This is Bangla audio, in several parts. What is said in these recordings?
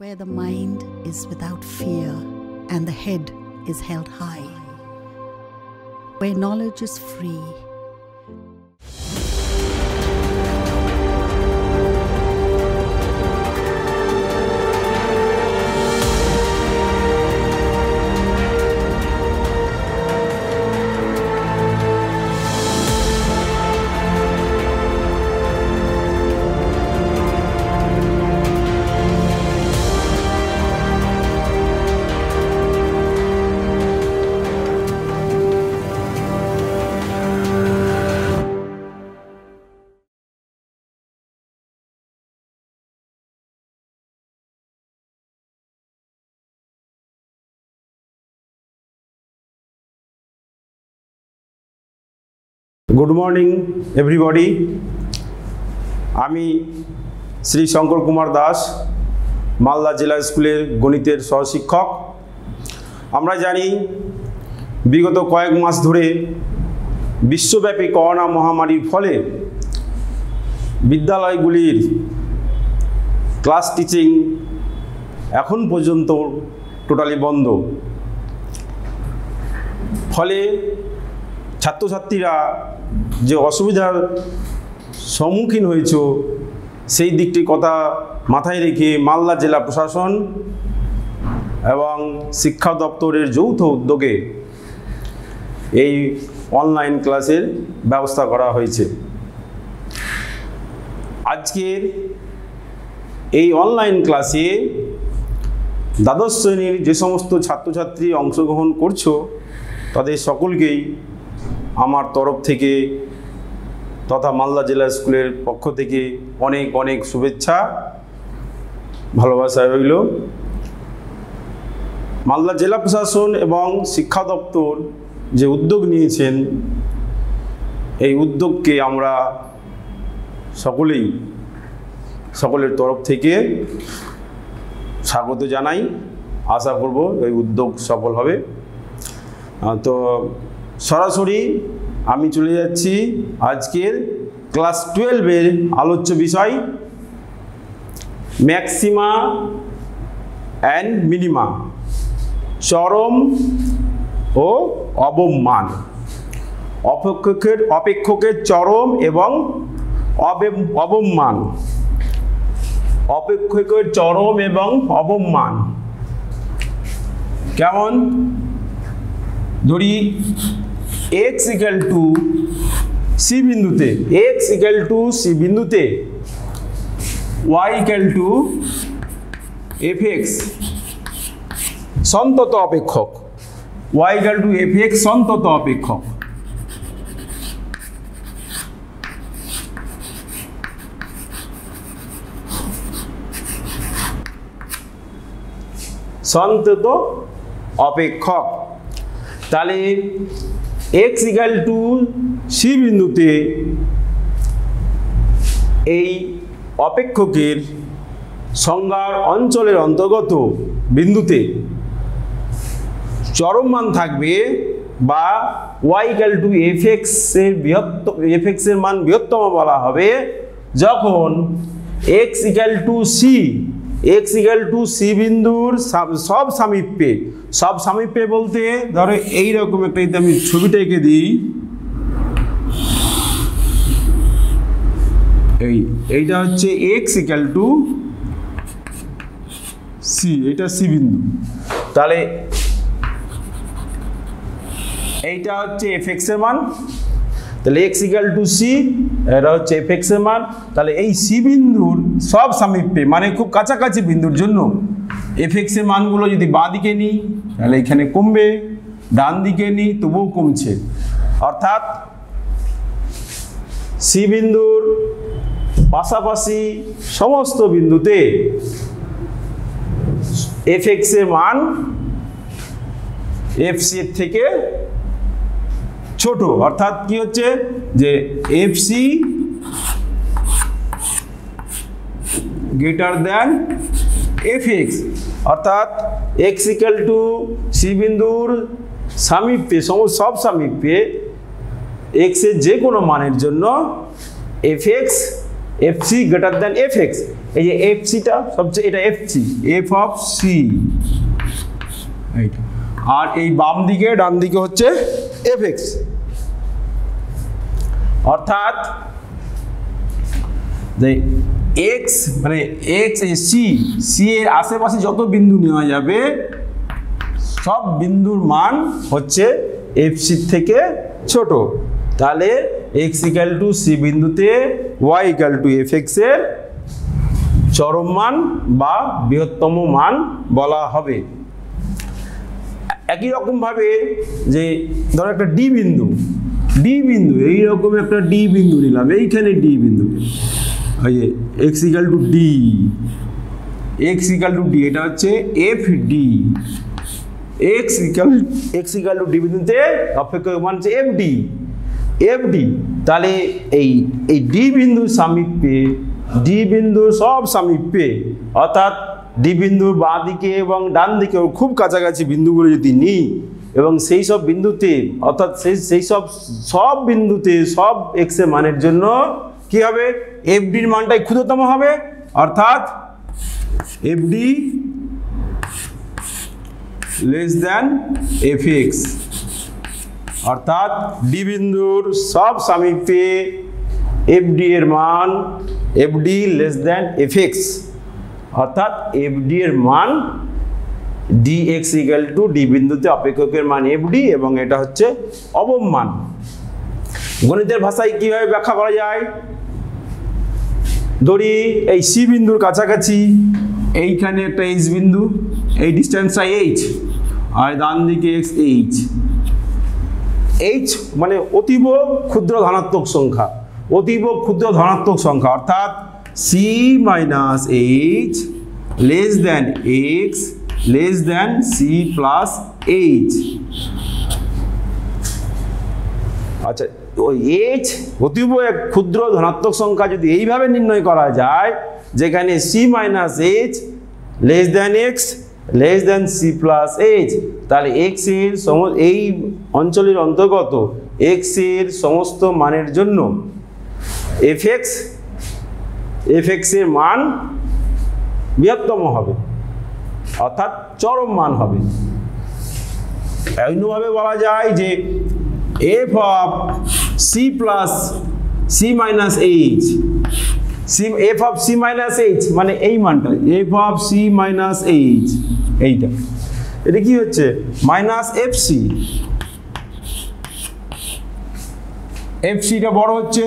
where the mind is without fear and the head is held high, where knowledge is free. Good morning everybody आमी श्री शंकर कुमार दास मालदा जिला स्कूलेर गणितेर सहशिक्षक। आमरा जानी विगत कयेक मास धरे विश्वव्यापी करोना महामारीर फले विद्यालयगुलिर क्लास टीचिंग एखन पर्यन्त टोटाली बंद। फले छात्र छात्रीरा जो असुविधार सम्मुखीन हয়েছে সেই দিকটির কথা মাথায় রেখে মালদা জেলা প্রশাসন এবং শিক্ষা দপ্তরের যৌথ উদ্যোগে এই অনলাইন ক্লাসের ব্যবস্থা করা হয়েছে। আজকের এই অনলাইন ক্লাসে দ্বাদশ শ্রেণীর যে সমস্ত ছাত্রছাত্রী অংশগ্রহণ করছো তাদের সকলকেই আমার তরফ থেকে তথা মালদা জেলা স্কুলের পক্ষ থেকে অনেক অনেক শুভেচ্ছা ভালোবাসা রইল। মালদা জেলা প্রশাসন এবং শিক্ষা দপ্তর যে উদ্যোগ নিয়েছেন এই উদ্যোগকে আমরা সকলের তরফ থেকে স্বাগত জানাই। আশা করব এই উদ্যোগ সফল হবে। তো সরাসরি আমি চলে যাচ্ছি আজকের ক্লাস 12 এর আলোচ্য বিষয় ম্যাক্সিমা অ্যান্ড মিনিমা, চরম ও অবম মান। অপেক্ষকের চরম এবং অবম মান। অপেক্ষকের চরম এবং অবম মান কেমন? ধরি x इक्वल टू सी बिंदुते x इक्वल टू सी बिंदुते y इक्वल टू fx সন্তত অপেক্ষক, y इक्वल टू fx সন্তত অপেক্ষক। সন্তত অপেক্ষক তাহলে x ইকুয়াল টু সি বিন্দুতে এই অপেক্ষকের সংজ্ঞার অঞ্চলের অন্তর্গত বিন্দুতে চরম মান থাকবে বা y ইকুয়াল টু fx এর মান বৃহত্তম বলা হবে যখন x ইকুয়াল টু সি বিন্দুর সব সামীপ্যে বলতে ধরো এইরকম একটা আমি ছবিটা এঁকে দিই, এইটা হচ্ছে x ইকুয়াল টু সি, এটা সি বিন্দু। তাহলে এইটা হচ্ছে fx এর মান, তাহলে x ইকুয়াল টু সি, এটা হচ্ছে fx এর মান। তাহলে এই সি বিন্দুর সব সামীপ্যে মানে খুব কাছাকাছি বিন্দুর জন্য fx এর মানগুলো যদি বাঁ দিকে নিই তাহলে এখানে কমবে, ডান দিকে নিই তবুও কমছে। অর্থাৎ সি বিন্দুর পাশাপাশি সমস্ত বিন্দুতে fx এর মান fc এর থেকে ছোট। অর্থাৎ কি হচ্ছে যে fc গ্রেটার দ্যান fx, অর্থাৎ x ইকুয়াল টু সি বিন্দুর সামীপ্যে সব সামীপ্যে x এর যে কোনো মানের জন্য fx FC greater than F x. এই যে এফসিটা সবচেয়ে, এটা এফসি, এফ অফ সি, আর এই বাম দিকে ডান দিকে হচ্ছে এফ এক্স। অর্থাৎ এক্স মানে এক্স সি, সি এর আশেপাশে যত বিন্দু নেওয়া যাবে সব বিন্দুর মান হচ্ছে এফসি থেকে ছোট। তাহলে এক্স ইকাল টু সি বিন্দুতে y equal to F x এর চরম মান বা বৃহত্তম মান বলা হবে। একই রকম ভাবে যে ধরো একটা ডি বিন্দু, এইরকম একটা ডি বিন্দু নিলাম, এইখানে ডি বিন্দু, এই যে এক্স ইকাল টু ডি, এটা হচ্ছে F D, x equal two D বিন্দুতে অপেক্ষক মান হচ্ছে এফ ডি। তাহলে এই ডি বিন্দুর সামীপ্যে, ডি বিন্দুর সব সামীপ্যে, অর্থাৎ ডি বিন্দুর বাঁ দিকে এবং ডান দিকে খুব কাছাকাছি বিন্দুগুলো যদি নিই এবং সেই সব বিন্দুতে, অর্থাৎ সেই সব বিন্দুতে সব এক্স এর মানের জন্য কি হবে, এফ ডির মানটাই ক্ষুদ্রতম হবে। অর্থাৎ F D less than F x, অর্থাৎ ডি বিন্দুর সব সামীপ্যে এফ ডি এর মান F D less than F x, অর্থাৎ এফ ডি এর মান D x equal two D বিন্দুতে অপেক্ষকের মান এফ ডি, এবং এটা হচ্ছে অবম মান। গণিতের ভাষায় কিভাবে ব্যাখ্যা করা যায়, ধরি এই সি বিন্দুর কাছাকাছি এইখানে একটা এইচ বিন্দু, এই ডিস্টেন্সটা এইচ, আর ডান দিকে এক্স এইচ। এইচ মানে অতীব ক্ষুদ্র ধনাত্মক সংখ্যা, অর্থাৎ c minus h less than x less than c plus h. আচ্ছা, ওই এইচ অতীব এক ক্ষুদ্র ধনাত্মক সংখ্যা যদি এইভাবে নির্ণয় করা যায়, যেখানে c minus h less than x less than c plus h, তাহলে এক্স এর এই অঞ্চলের অন্তর্গত এক্স এর সমস্ত মানের জন্য এফ এক্স এর মান বৃহত্তম হবে, অর্থাৎ চরম মান হবে। অন্যভাবে বলা যায় যে f of c plus c minus h, f of c minus h মানে এই মানটা, f of c minus h, এইটা এটা কি হচ্ছে মাইনাস এফসি, এফসিটা বড় হচ্ছে,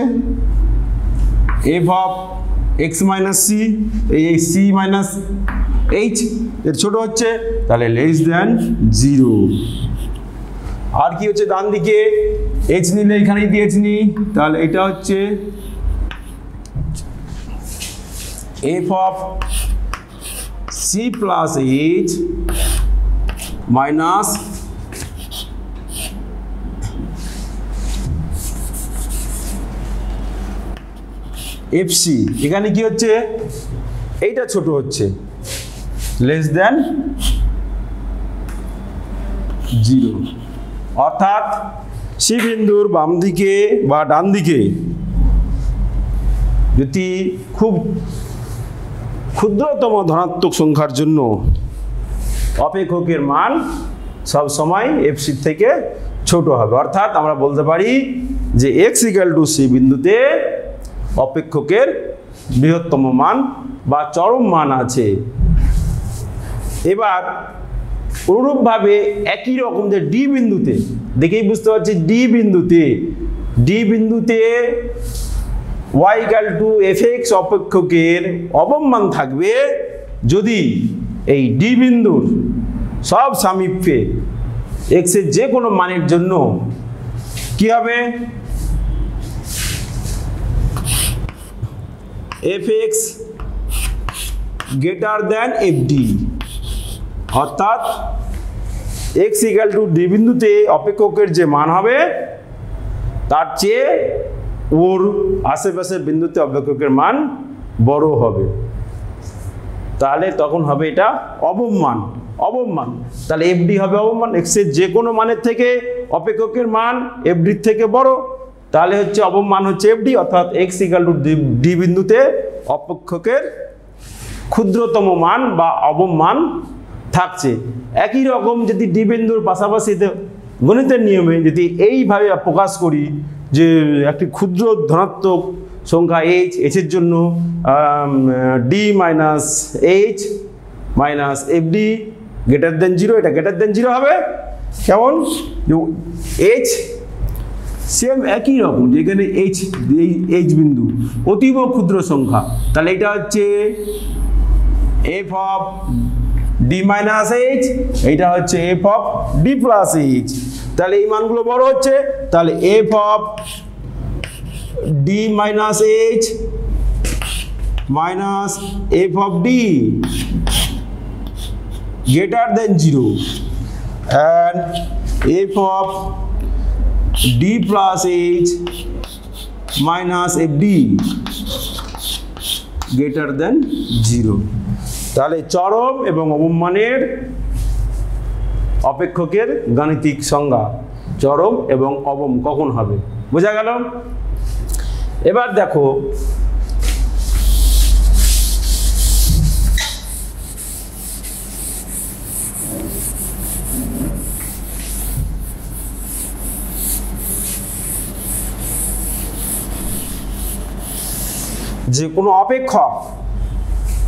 f of x minus c, এই সি মাইনাস এইচ এর ছোট হচ্ছে, তাহলে লেস দ্যান 0। আর কি হচ্ছে ডান দিকে এইচ নিলে এখানে যদি এইচ নিই, তাহলে এটা হচ্ছে f of c plus h minus f c, এখানে কি হচ্ছে এইটা ছোট হচ্ছে, লেস দ্যান 0। অর্থাৎ সি বিন্দুর বাম দিকে বা ডান দিকে যদি খুব ক্ষুদ্রতম ধনাত্মক সংখ্যার জন্য অপেক্ষকের মান সব সময় এফসি থেকে ছোট হবে। অর্থাৎ আমরা বলতে পারি যে এক্স ইকুয়াল টু সি বিন্দুতে অপেক্ষকের বৃহত্তম মান বা চরম মান আছে। এবার অনুরূপভাবে একই রকম যে ডি বিন্দুতে, দেখেই বুঝতে পারছি ডি বিন্দুতে y equal to F X অপেক্ষকের অবম মান থাকবে যদি এই ডি বিন্দুর সব সামীপ্যে এক্স এর যে কোনো মানের জন্য কি হবে, F x greater than F D, অর্থাৎ এক্স ইকুয়াল টু ডি বিন্দুতে অপেক্ষকের যে মান হবে তার চেয়ে ওর আশেপাশের বিন্দুতে অপেক্ষকের মান বড় হবে, তাহলে তখন হবে এটা অবম মান। তাহলে এফডি হবে অবম মান, এক্স এর যে কোনো মানের থেকে অপেক্ষকের মান এফডির থেকে বড়, তাহলে হচ্ছে অবম মান হচ্ছে এফডি, অর্থাৎ এক্স ইকুয়াল টু ডি বিন্দুতে অপেক্ষকের ক্ষুদ্রতম মান বা অবম মান থাকছে। একই রকম যদি ডি বিন্দুর পাশাপাশি গণিতের নিয়মে যদি এইভাবে প্রকাশ করি যে একটি ক্ষুদ্র ধনাত্মক সংখ্যা এইচ, এইচের জন্য D minus H minus FD greater than zero, এটা গ্রেটার দেন জিরো হবে। কেমন? এইচ সেম একই রকম, যেখানে এইচ বিন্দু অতীব ক্ষুদ্র সংখ্যা, তাহলে এটা হচ্ছে f of D minus h, এইটা হচ্ছে f of D plus h. তাহলে এই মানগুলো বড় হচ্ছে, তাহলে F of D minus H minus F of D greater than 0 and f of d plus h minus fd greater than 0। তাহলে চরম এবং অবম মানের অপেক্ষকের গাণিতিক সংজ্ঞা চরম এবং অবম কখন হবে, বোঝা গেল? এবার দেখো যে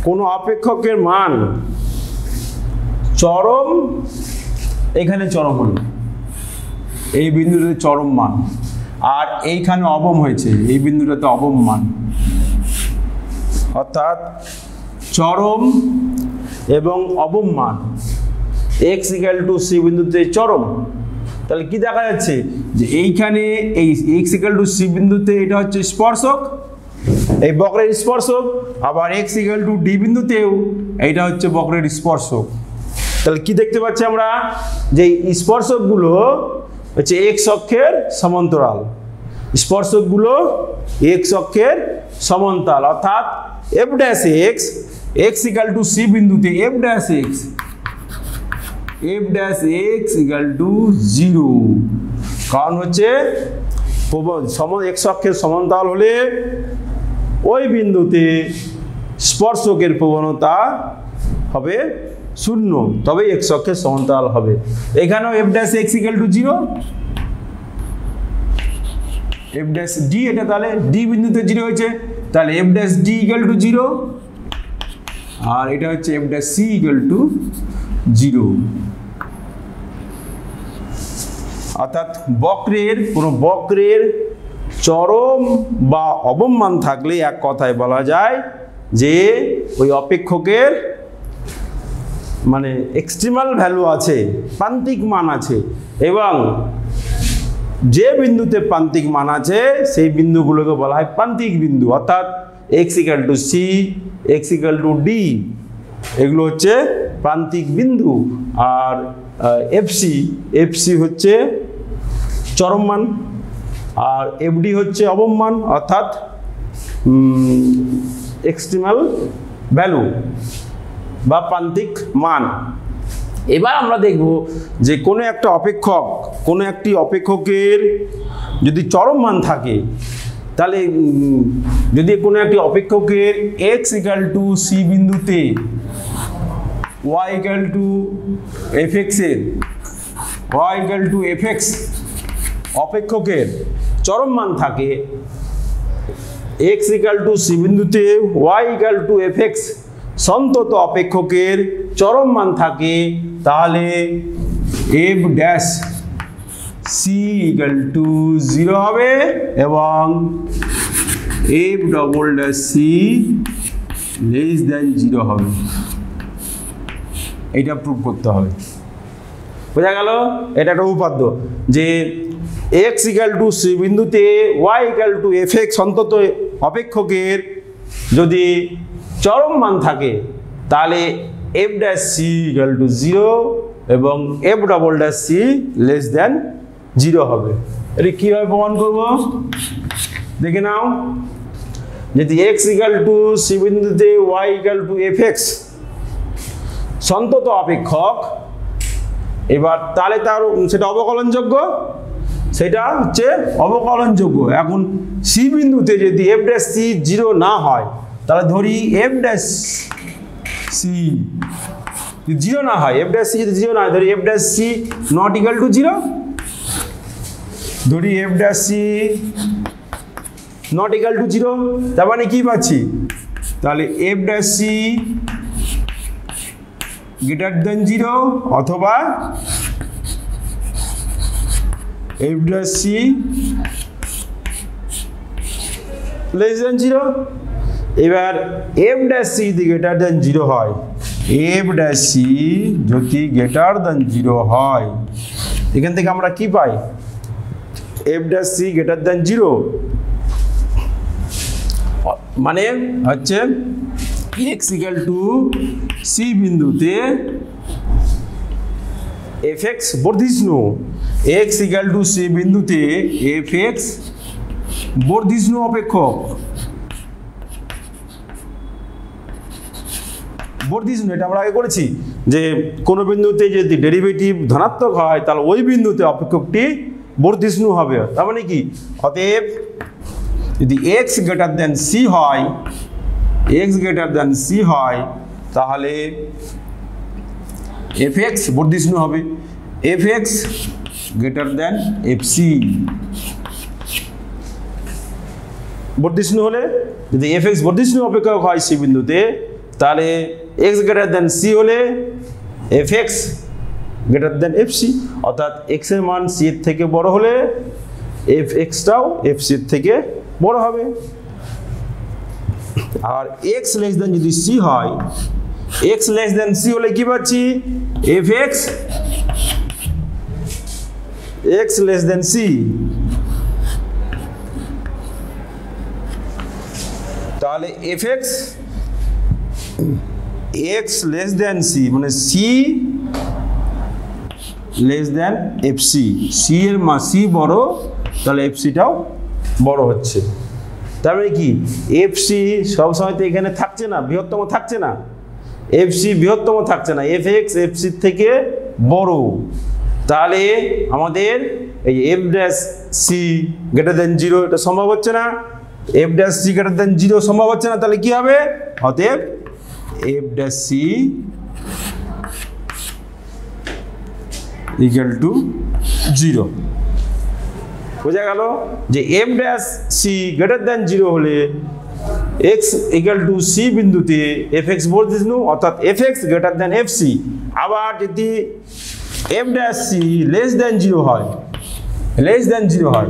কোনো অপেক্ষকের মান চরম, এখানে চরম হলো এই বিন্দুতে চরম মান, আর এইখানে অবম হয়েছে এই বিন্দুটাতে অবম মান, অর্থাৎ চরম এবং অবম মান x ইকুয়াল টু c বিন্দুতে চরম। তাহলে কি দেখা যাচ্ছে যে এইখানে এই x ইকুয়াল টু c বিন্দুতে এটা হচ্ছে স্পর্শক, এই বক্রের স্পর্শক, আবার x ইকুয়াল টু ডি বিন্দুতেও এইটা হচ্ছে বক্রের স্পর্শক। তাহলে কি দেখতে পাচ্ছি আমরা যে স্পর্শকগুলো হচ্ছে x অক্ষের সমান্তরাল, স্পর্শকগুলো x অক্ষের সমান্তরাল, অর্থাৎ f dash x equal two c বিন্দুতে f dash x equal to 0, কারণ হচ্ছে x অক্ষের সমান্তরাল হলে ওই বিন্দুতে স্পর্শকের প্রবণতা হবে 0, তবে x অক্ষের সমান্তরাল হবে। এখানেও f dash x equal to 0, f dash d, এটা তাহলে d বিন্দুতে 0 হয়েছে, তাহলে f dash d equal to 0, আর এটা হচ্ছে f dash c equal to 0। অর্থাৎ কোনো বক্রের চরম বা অবম মান থাকলে এক কথায় বলা যায় যে ওই অপেক্ষকের মানে এক্সট্রিমাল ভ্যালু আছে, প্রান্তিক মান আছে, এবং যে বিন্দুতে প্রান্তিক মান আছে সেই বিন্দুগুলোকে বলা হয় প্রান্তিক বিন্দু, অর্থাৎ x equal two c, x equal two d, এগুলো হচ্ছে প্রান্তিক বিন্দু। আর fc হচ্ছে চরম মান, আর fd হচ্ছে অবম মান, অর্থাৎ এক্সট্রিমাল ভ্যালু বা প্রান্তিক মান। এবার আমরা দেখব যে কোনো একটি অপেক্ষকের যদি চরম মান থাকে, তাহলে যদি কোনো একটি অপেক্ষকের x ইকুয়াল টু c বিন্দুতে y ইকুয়াল টু fx অপেক্ষকের চরম মান থাকে, x ইকুয়াল টু c বিন্দুতে y ইকুয়াল টু fx সন্তত অপেক্ষকের চরম মান থাকে, তাহলে f dash c equal to 0 হবে এবং f double dash c less than 0 হবে। এইটা প্রুভ করতে হবে, বোঝা গেল? এটা একটা উপপাদ্য যে x ইকুয়াল টু c বিন্দুতে y ইকুয়াল টু fx অন্তত অপেক্ষকের যদি চরম মান থাকে, তাহলে f dash c equal to 0 এবং f double dash c less than 0 হবে। এটা কীভাবে প্রমাণ করব দেখে নাও। যদি x ইকুয়াল টু c বিন্দুতে y ইকুয়াল টু fx সন্তত অপেক্ষক, এবার তাহলে সেটা অবকলনযোগ্য, সেটা হচ্ছে অবকলনযোগ্য। এখন সি বিন্দুতে যদি এফ ড্যাশ সি 0 না হয় তাহলে ধরি এফ ড্যাশ সি 0 না হয়, এফ ড্যাশ সি যদি 0 না হয় ধরি F dash C not equal to 0, ধরি F dash C not equal to 0, তার মানে কি পাচ্ছি, তাহলে F dash C greater than 0 অথবা F dash C less than 0। এবার এফ ড্যাশ সি যদি গ্রেটার দেন 0 হয়, এফ ড্যাশ সি যদি গ্রেটার দেন 0 হয়, এখান থেকে আমরা কি পাই, F dash C greater than 0 মানে হচ্ছে x ইকুয়াল টু সি বিন্দুতে fx বর্ধিষ্ণু, x ইকুয়াল টু সি বিন্দুতে fx বর্ধিষ্ণু অপেক্ষক, বর্ধিষ্ণু এটা আমরা আগে করেছি যে কোনো বিন্দুতে যদি ডেরিভেটিভ ধনাত্মক হয় তাহলে ওই বিন্দুতে অপেক্ষকটি বর্ধিষ্ণু হবে। তার মানে কি, অতএব যদি x গ্রেটার দেন সি হয়, x গ্রেটার দেন সি হয় তাহলে fx বর্ধিষ্ণু হবে, fx গ্রেটার দেন fc বর্ধিষ্ণু হলে, যদি fx বর্ধিষ্ণু অপেক্ষক হয় সি বিন্দুতে তাহলে x গ্রেটার দেন সি হলে fx গ্রেটার দেন fc, অর্থাৎ x এর মান c এর থেকে বড় হলে fxটাও fc এর থেকে বড় হবে। আর x লেস দেন যদি c হয়, x লেস দেন c হলে কি পাচ্ছি, fx x less than c, তাহলে fx x less than c মানে c less than fc, c এর মান c বড় তাহলে fcটাও বড় হচ্ছে। তার মানে কি, fc সবসময় তো এখানে থাকছে না, বৃহত্তম থাকছে না, fc বৃহত্তম থাকছে না, fx fc থেকে বড়, তাহলে আমাদের এই f dash c greater than 0 এটা সম্ভব হচ্ছে না, f dash c greater than 0 সম্ভব হচ্ছে না, তাহলে কি হবে, অতএব f dash c equal to 0। বোঝা গেল যে f dash C greater than 0 হলে x ইকুয়াল টু সি বিন্দুতে fx বর্ধিষ্ণু অর্থাৎ fx গ্রেটার দেন fc। আবার যদি f dash C less than 0 হয়, লেস দেন 0 হয়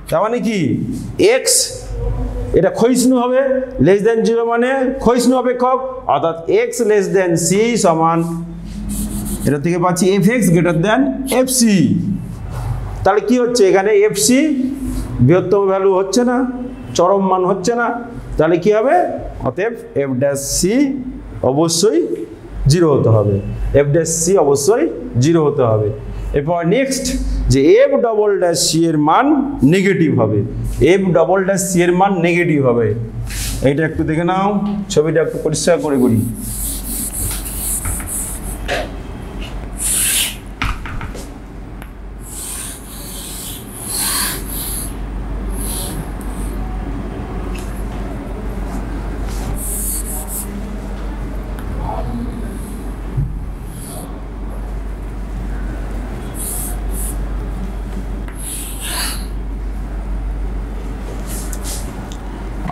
তার মানে কি x এটা ক্ষয়িষ্ণু হবে, লেস দেন 0 মানে ক্ষয়িষ্ণু অপেক্ষক, অর্থাৎ x লেস দেন c সমান এটা থেকে পাচ্ছি fx গ্রেটার দেন fc। তাহলে কি হচ্ছে, এখানে fc বৃহত্তম ভ্যালু হচ্ছে না, চরম মান হচ্ছে না, তাহলে কি হবে, অতএব f ড্যাশ c অবশ্যই 0 হতে হবে, f ড্যাশ c অবশ্যই 0 হতে হবে। এরপর নেক্সট যে f ডবল ড্যাশ c এর মান নেগেটিভ হবে, f ডবল ড্যাশ c এর মান নেগেটিভ হবে। এইটা একটু দেখে নাও, ছবিটা একটু পরিষ্কার করে করি।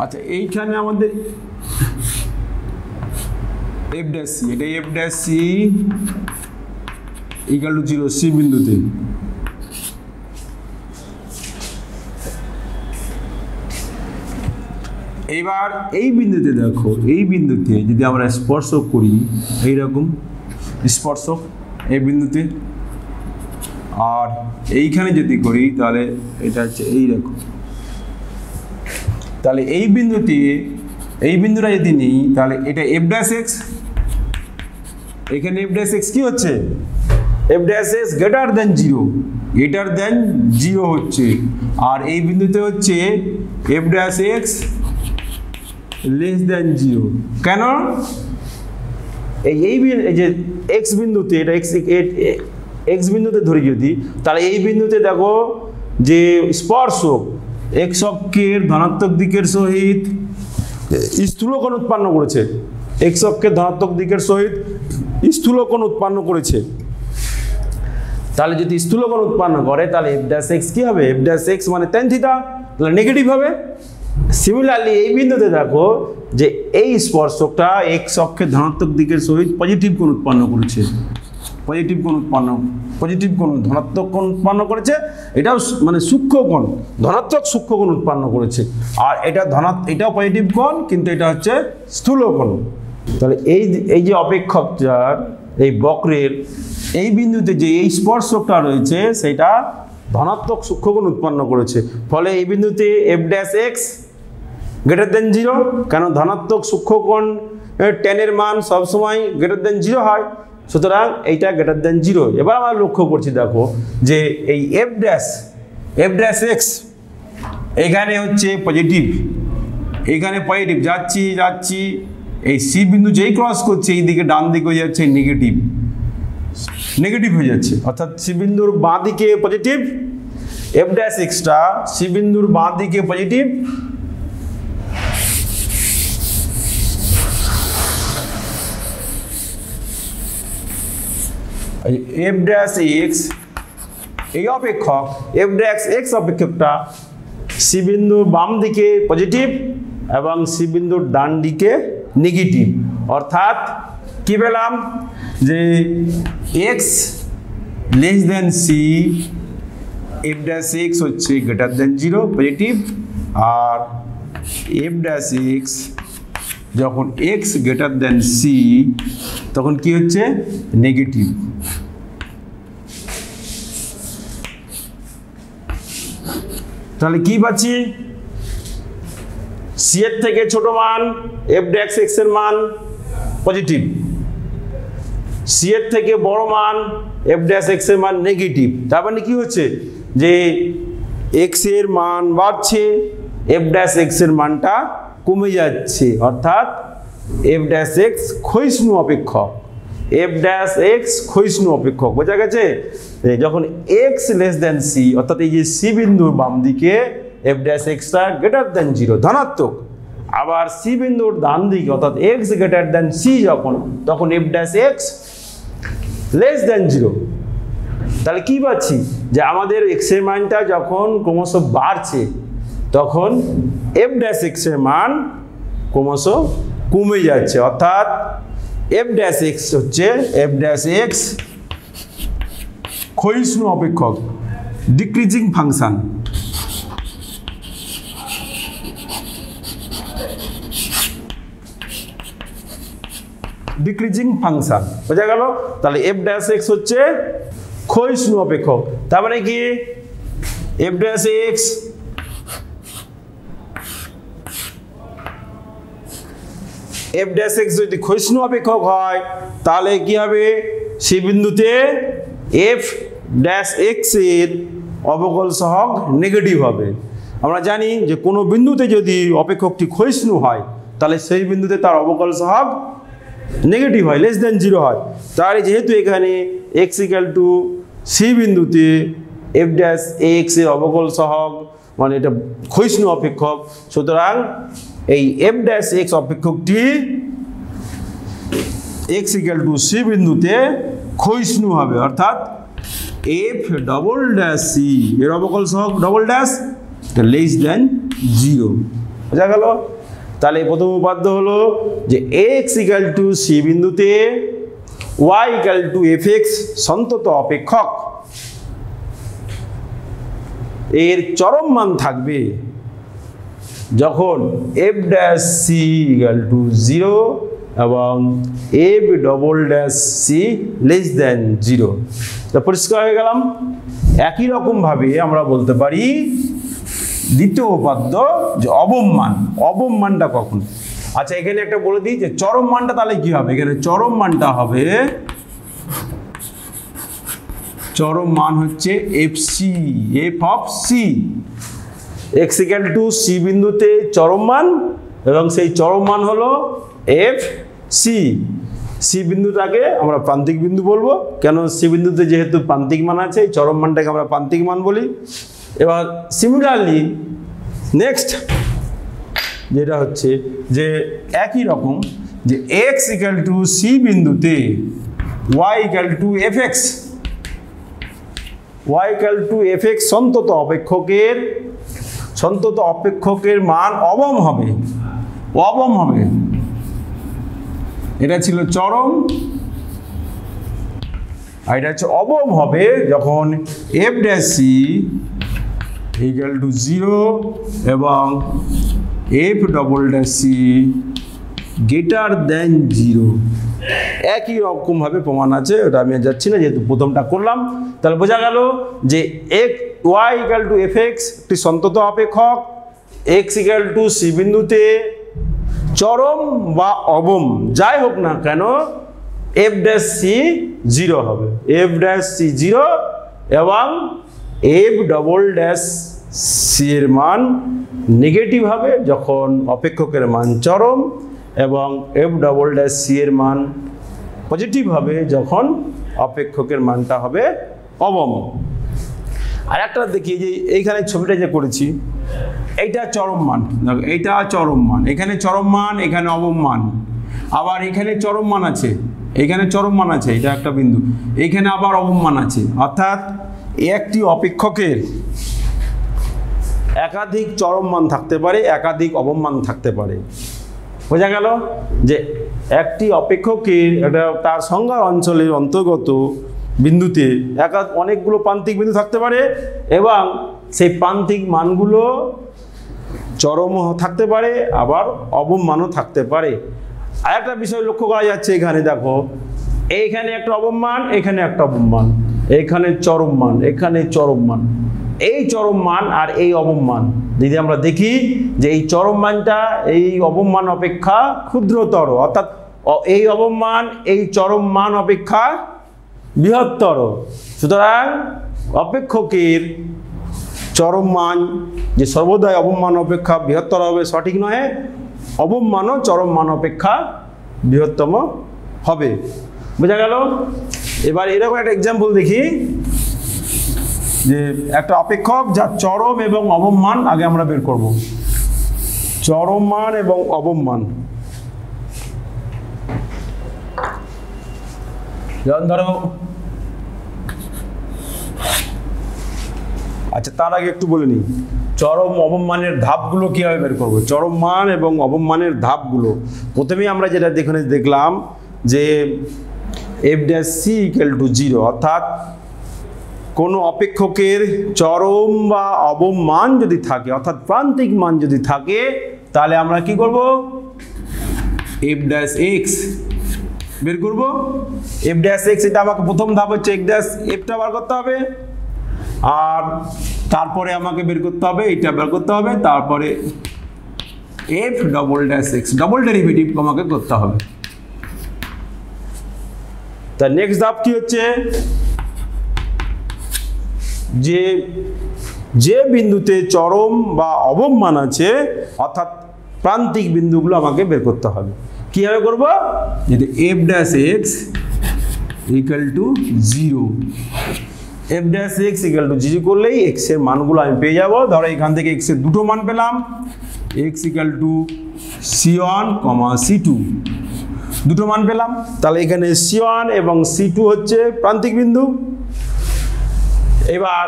আচ্ছা, এইখানে আমাদের এফ ড্যাশ সি, এটা f dash C equal to 0 c বিন্দুতে, এইবার এই বিন্দুতে দেখো, এই বিন্দুতে যদি আমরা স্পর্শক করি এইরকম স্পর্শক এই বিন্দুতে, আর এইখানে যদি করি তাহলে এটা হচ্ছে এইরকম, তাহলে এই বিন্দুতে এই বিন্দুটা যদি নিই তাহলে এটা এফ ড্যাশ এক্স, এখানে এফ ড্যাশ এক্স কি হচ্ছে, F dash x greater than 0, greater than 0 হচ্ছে, আর এই বিন্দুতে হচ্ছে F dash x less than 0। কেন, এই যে এক্স বিন্দুতে এটা এক্স বিন্দুতে ধরি যদি, তাহলে এই বিন্দুতে দেখো যে স্পর্শক এক্স অক্ষের ধনাত্মক দিকের সহিত স্থূলকোণ উৎপন্ন করেছে, এক্স অক্ষের ধনাত্মক দিকের সহিত স্থূলকোণ উৎপন্ন করেছে। তাহলে যদি স্থূলকোণ উৎপন্ন করে তাহলে এফ ড্যাশ এক্স কি হবে? এফ ড্যাশ এক্স মানে tan থিটা, তাহলে নেগেটিভ হবে। সিমিলারলি এই বিন্দুতে দেখো যে এই স্পর্শকটা এক্স অক্ষের ধনাত্মক দিকের সহিত পজিটিভ কোণ উৎপন্ন করেছে, পজিটিভ কোণ ধনাত্মক কোণ উৎপন্ন করেছে, এটাও মানে সূক্ষ্ম কোণ, ধনাত্মক সূক্ষ্ম কোণ উৎপন্ন করেছে। আর এটাও পজিটিভ কোণ, কিন্তু এটা হচ্ছে স্থূল কোণ। তাহলে এই যে অপেক্ষকটার এই বক্রের এই বিন্দুতে যে এই স্পর্শকটা রয়েছে সেটা ধনাত্মক সূক্ষ্ম কোণ উৎপন্ন করেছে, ফলে এই বিন্দুতে F dash x greater than 0, কেন ধনাত্মক সূক্ষ্ম কোণ tan এর মান সবসময় গ্রেটার দেন 0 হয়, সুতরাং এইটা গ্রেটার দেন 0। এবার আমরা লক্ষ্য করছি দেখো যে এই এফ ড্যাশ এক্স এখানে হচ্ছে পজিটিভ, এখানে পজিটিভ যাচ্ছি এই সি বিন্দু যেই ক্রস করছে এই দিকে ডান দিকে হয়ে যাচ্ছে নেগেটিভ হয়ে যাচ্ছে, অর্থাৎ সি বিন্দুর বাঁ দিকে পজিটিভ, এফ ড্যাশ এক্সটা সি বিন্দুর বাঁ দিকে পজিটিভ, এফ ড্যাশ এক্স এই অপেক্ষক এফ ড্যাশ এক্স অপেক্ষকটা সি বিন্দুর বাম দিকে পজিটিভ এবং সি বিন্দুর ডান দিকে নেগেটিভ, অর্থাৎ কি পেলাম যে x less than c, f dash x হচ্ছে গ্রেটার দেন 0 পজিটিভ, আর এফ ড্যাশ এক্স যখন এক্স গ্রেটার দেন সি তখন কি হচ্ছে নেগেটিভ। তাহলে কি পাচ্ছি? সি এর থেকে ছোট মান এফ ড্যাশ এক্স এর মান পজিটিভ, সি এর থেকে বড় মান এফ ড্যাশ এক্স এর মান নেগেটিভ। তার মানে কি হচ্ছে যে এক্স এর মান বাড়ছে, এফ ড্যাশ এক্স এর মানটা কমে যাচ্ছে, অর্থাৎ এফ ড্যাশ এক্স ক্ষয়িষ্ণু অপেক্ষক, এফ ড্যাশ এক্স ক্ষয়িষ্ণু অপেক্ষক। বোঝা গেছে? যখন এক্স লেস দেন সি, অর্থাৎ এই যে সি বিন্দুর বাম দিকে F dash extra greater than 0 ধনাত্মক, আবার সি বিন্দুর ডান দিকে অর্থাৎ এক্স গ্রেটার দেন সি তখন F dash x less than 0। তাহলে কি পাচ্ছি যে আমাদের এক্স এর মানটা যখন ক্রমশ বাড়ছে তখন এফ ড্যাশ এক্স এর মান ক্রমশ কমে যাচ্ছে, অর্থাৎ এফ ড্যাশ এক্স হচ্ছে এফ ড্যাশ এক্স ক্ষয়িষ্ণু অপেক্ষক, ডিক্রিজিং ফাংশন। ডিক্রিজিং ফাংশন বোঝা গেল? তাহলে এফ ড্যাশ এক্স হচ্ছে ক্ষয়িষ্ণু অপেক্ষক। তার মানে কি এফ ড্যাশ এক্স যদি ক্ষয়িষ্ণু অপেক্ষক হয় তাহলে কি হবে? সেই বিন্দুতে এফ ড্যাশ এক্স এর অবকল সহগ নেগেটিভ হবে। আমরা জানি যে কোনো বিন্দুতে যদি অপেক্ষকটি ক্ষয়িষ্ণু হয় তাহলে সেই বিন্দুতে তার অবকল সহগ নেগেটিভ হয়, লেস দেন 0 হয়। তাহলে যেহেতু এখানে এক্স ইকুয়াল টু সি বিন্দুতে এফ ড্যাশ এক্স এর অবকল সহগ মানে এটা ক্ষয়িষ্ণু অপেক্ষক, সুতরাং এই এফ ড্যাশ এক্স অপেক্ষকটি এক্স ইকুয়াল টু সি বিন্দুতে ক্ষয়িষ্ণু হবে, অর্থাৎ এফ ডবল ড্যাশ সি এর অবকল সহগ ডবল ড্যাশ লেস দেন 0। বোঝা গেল? তাহলে প্রথম উপাদ্য হলো যে এক্স ইকুয়াল টু সি বিন্দুতে Y equal to F X সন্তত অপেক্ষক এর চরম মান থাকবে যখন F dash C equal to 0 এবং F double dash C less than 0। তা পরিষ্কার হয়ে গেলাম। একই রকম ভাবে আমরা বলতে পারি দ্বিতীয় উপাদ্য যে অবম মানটা কখন? আচ্ছা এখানে একটা বলে দিই যে চরম মানটা তাহলে কি হবে? এখানে চরম মানটা হবে, চরম মান হচ্ছে f of c, x equal to C বিন্দুতে চরম মান এবং সেই চরম মান হলো এফ সি। সি বিন্দুটাকে আমরা প্রান্তিক বিন্দু বলবো, কেন সি বিন্দুতে যেহেতু প্রান্তিক মান আছে, চরম মানটাকে আমরা প্রান্তিক মান বলি। এবার সিমিলারলি নেক্সট যেটা হচ্ছে যে একই রকম যে এক্স ইকুয়াল টু সি বিন্দুতে Y equal to F X, Y equal to F X সন্তত অপেক্ষকের মান অবম হবে, অবম হবে। এটা ছিল চরম, আর এটা হচ্ছে অবম হবে যখন F dash C equal to 0 এবং F double dash C greater than 0। একই রকমভাবে প্রমাণ আছে, ওটা আমি যাচ্ছি না যেহেতু প্রথমটা করলাম। তাহলে বোঝা গেল যে y equal to F x একটি সন্তত অপেক্ষক, এক্স ইকুয়াল টু সি বিন্দুতে চরম বা অবম যাই হোক না কেন এফ ড্যাশ সি 0 হবে, এফ ড্যাশ সি 0 এবং এফ ডবল ড্যাশ সি এর মান নেগেটিভ হবে যখন অপেক্ষকের মান চরম, এবং এফ ডবল ড্যাশ সি এর মান পজিটিভ হবে যখন অপেক্ষকের মানটা হবে অবম। আর একটা দেখি যে এইখানে ছবিটা যে করেছি এইটা চরম মান, দেখো এইটা চরম মান, এখানে চরম মান, এখানে অবম মান, আবার এখানে চরম মান আছে, এখানে চরম মান আছে, এটা একটা বিন্দু, এখানে আবার অবম মান আছে। অর্থাৎ একটি অপেক্ষকের একাধিক চরম মান থাকতে পারে, একাধিক অবম মান থাকতে পারে। বোঝা গেল যে একটি অপেক্ষকের একটা তার সংজ্ঞার অঞ্চলের অন্তর্গত বিন্দুতে অনেকগুলো প্রান্তিক বিন্দু থাকতে পারে এবং সেই প্রান্তিক মানগুলো চরমও থাকতে পারে আবার অবম মানও থাকতে পারে। আর একটা বিষয় লক্ষ্য করা যাচ্ছে এখানে, দেখো এইখানে একটা অবম মান, এখানে একটা অবম মান, এখানে চরম মান, এখানে চরম মান। এই চরম মান আর এই অবম মান যদি আমরা দেখি যে এই চরম মানটা এই অবম মান অপেক্ষা ক্ষুদ্রতর, অর্থাৎ এই অবম মান এই চরম মান অপেক্ষা বৃহত্তর। সুতরাং অপেক্ষকের চরম মান যে সর্বদাই অবম মান অপেক্ষা বৃহত্তর হবে সঠিক নয়, অবম মানও চরম মান অপেক্ষা বৃহত্তম হবে। বোঝা গেল? এবার এরকম একটা এক্সাম্পল দেখি যে একটা অপেক্ষক যার চরম এবং অবম মান আগে আমরা বের করব। চরম মান এবং অবম মান, যেমন ধরো, আচ্ছা তার আগে একটু বলে নিই চরম অবম মানের ধাপগুলো কীভাবে বের করবো। চরম মান এবং অবম মানের ধাপগুলো প্রথমেই আমরা যেটা দেখলাম যে f dash C equal to 0, অর্থাৎ কোনো অপেক্ষকের চরম বা অবম মান যদি থাকে, অর্থাৎ প্রান্তিক মান যদি থাকে, তাহলে আমরা কি করব, এফ ড্যাশ এক্স বের করব। এফ ড্যাশ এক্স এটা আমাকে প্রথম ধাপ হচ্ছে এফ ড্যাশ এফটা বার করতে হবে, আর তারপরে আমাকে বের করতে হবে এটা বের করতে হবে, তারপরে F double dash x double derivative আমাকে করতে হবে। তার নেক্সট ধাপ কি হচ্ছে, যে বিন্দুতে চরম বা অবম মান আছে অর্থাৎ প্রান্তিক বিন্দুগুলো আমাকে বের করতে হবে। কিভাবে করব, যদি f dash x equal to 0, F dash x equal to 0 করলেই এক্স এর মানগুলো আমি পেয়ে যাব। ধরো এখান থেকে এক্স এর দুটো মান পেলাম, x equal two C1, C2 দুটো মান পেলাম। তাহলে এখানে C1 এবং C2 হচ্ছে প্রান্তিক বিন্দু। এবার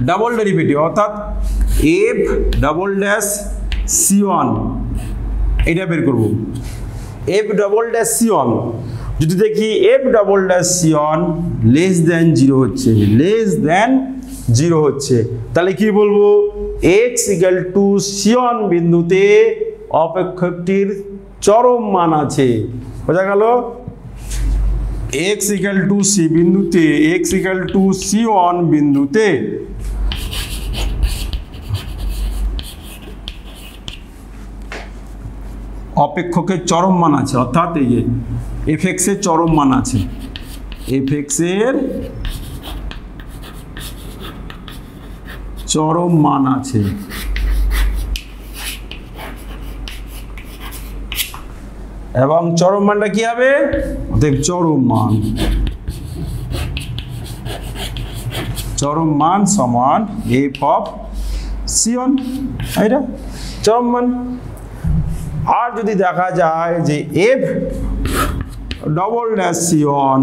ডাবল ডেরিভেটিভ অর্থাৎ এফ ডবল ড্যাশ C1 এটা বের করব। এফ ডবল ড্যাশ C1 যদি দেখি F double dash C1 less than 0 হচ্ছে, লেস দেন 0 হচ্ছে, তাহলে কি বলবো, এক্স ইকুয়াল টু C1 বিন্দুতে অপেক্ষকটির চরম মান আছে। বোঝা গেল? এক্স ইকুয়াল টু সি বিন্দুতে, এক্স ইকুয়াল টু C1 বিন্দুতে অপেক্ষকের চরম মান আছে, অর্থাৎ এই যে এফ এক্স এর চরম মান আছে, এফ এক্স এর চরম মান আছে। এবং চরম মানটা কি হবে? অতএব চরম মান সমান এফ অফ সি1, এটা চরম মান। আর যদি দেখা যায় যে F double dash C one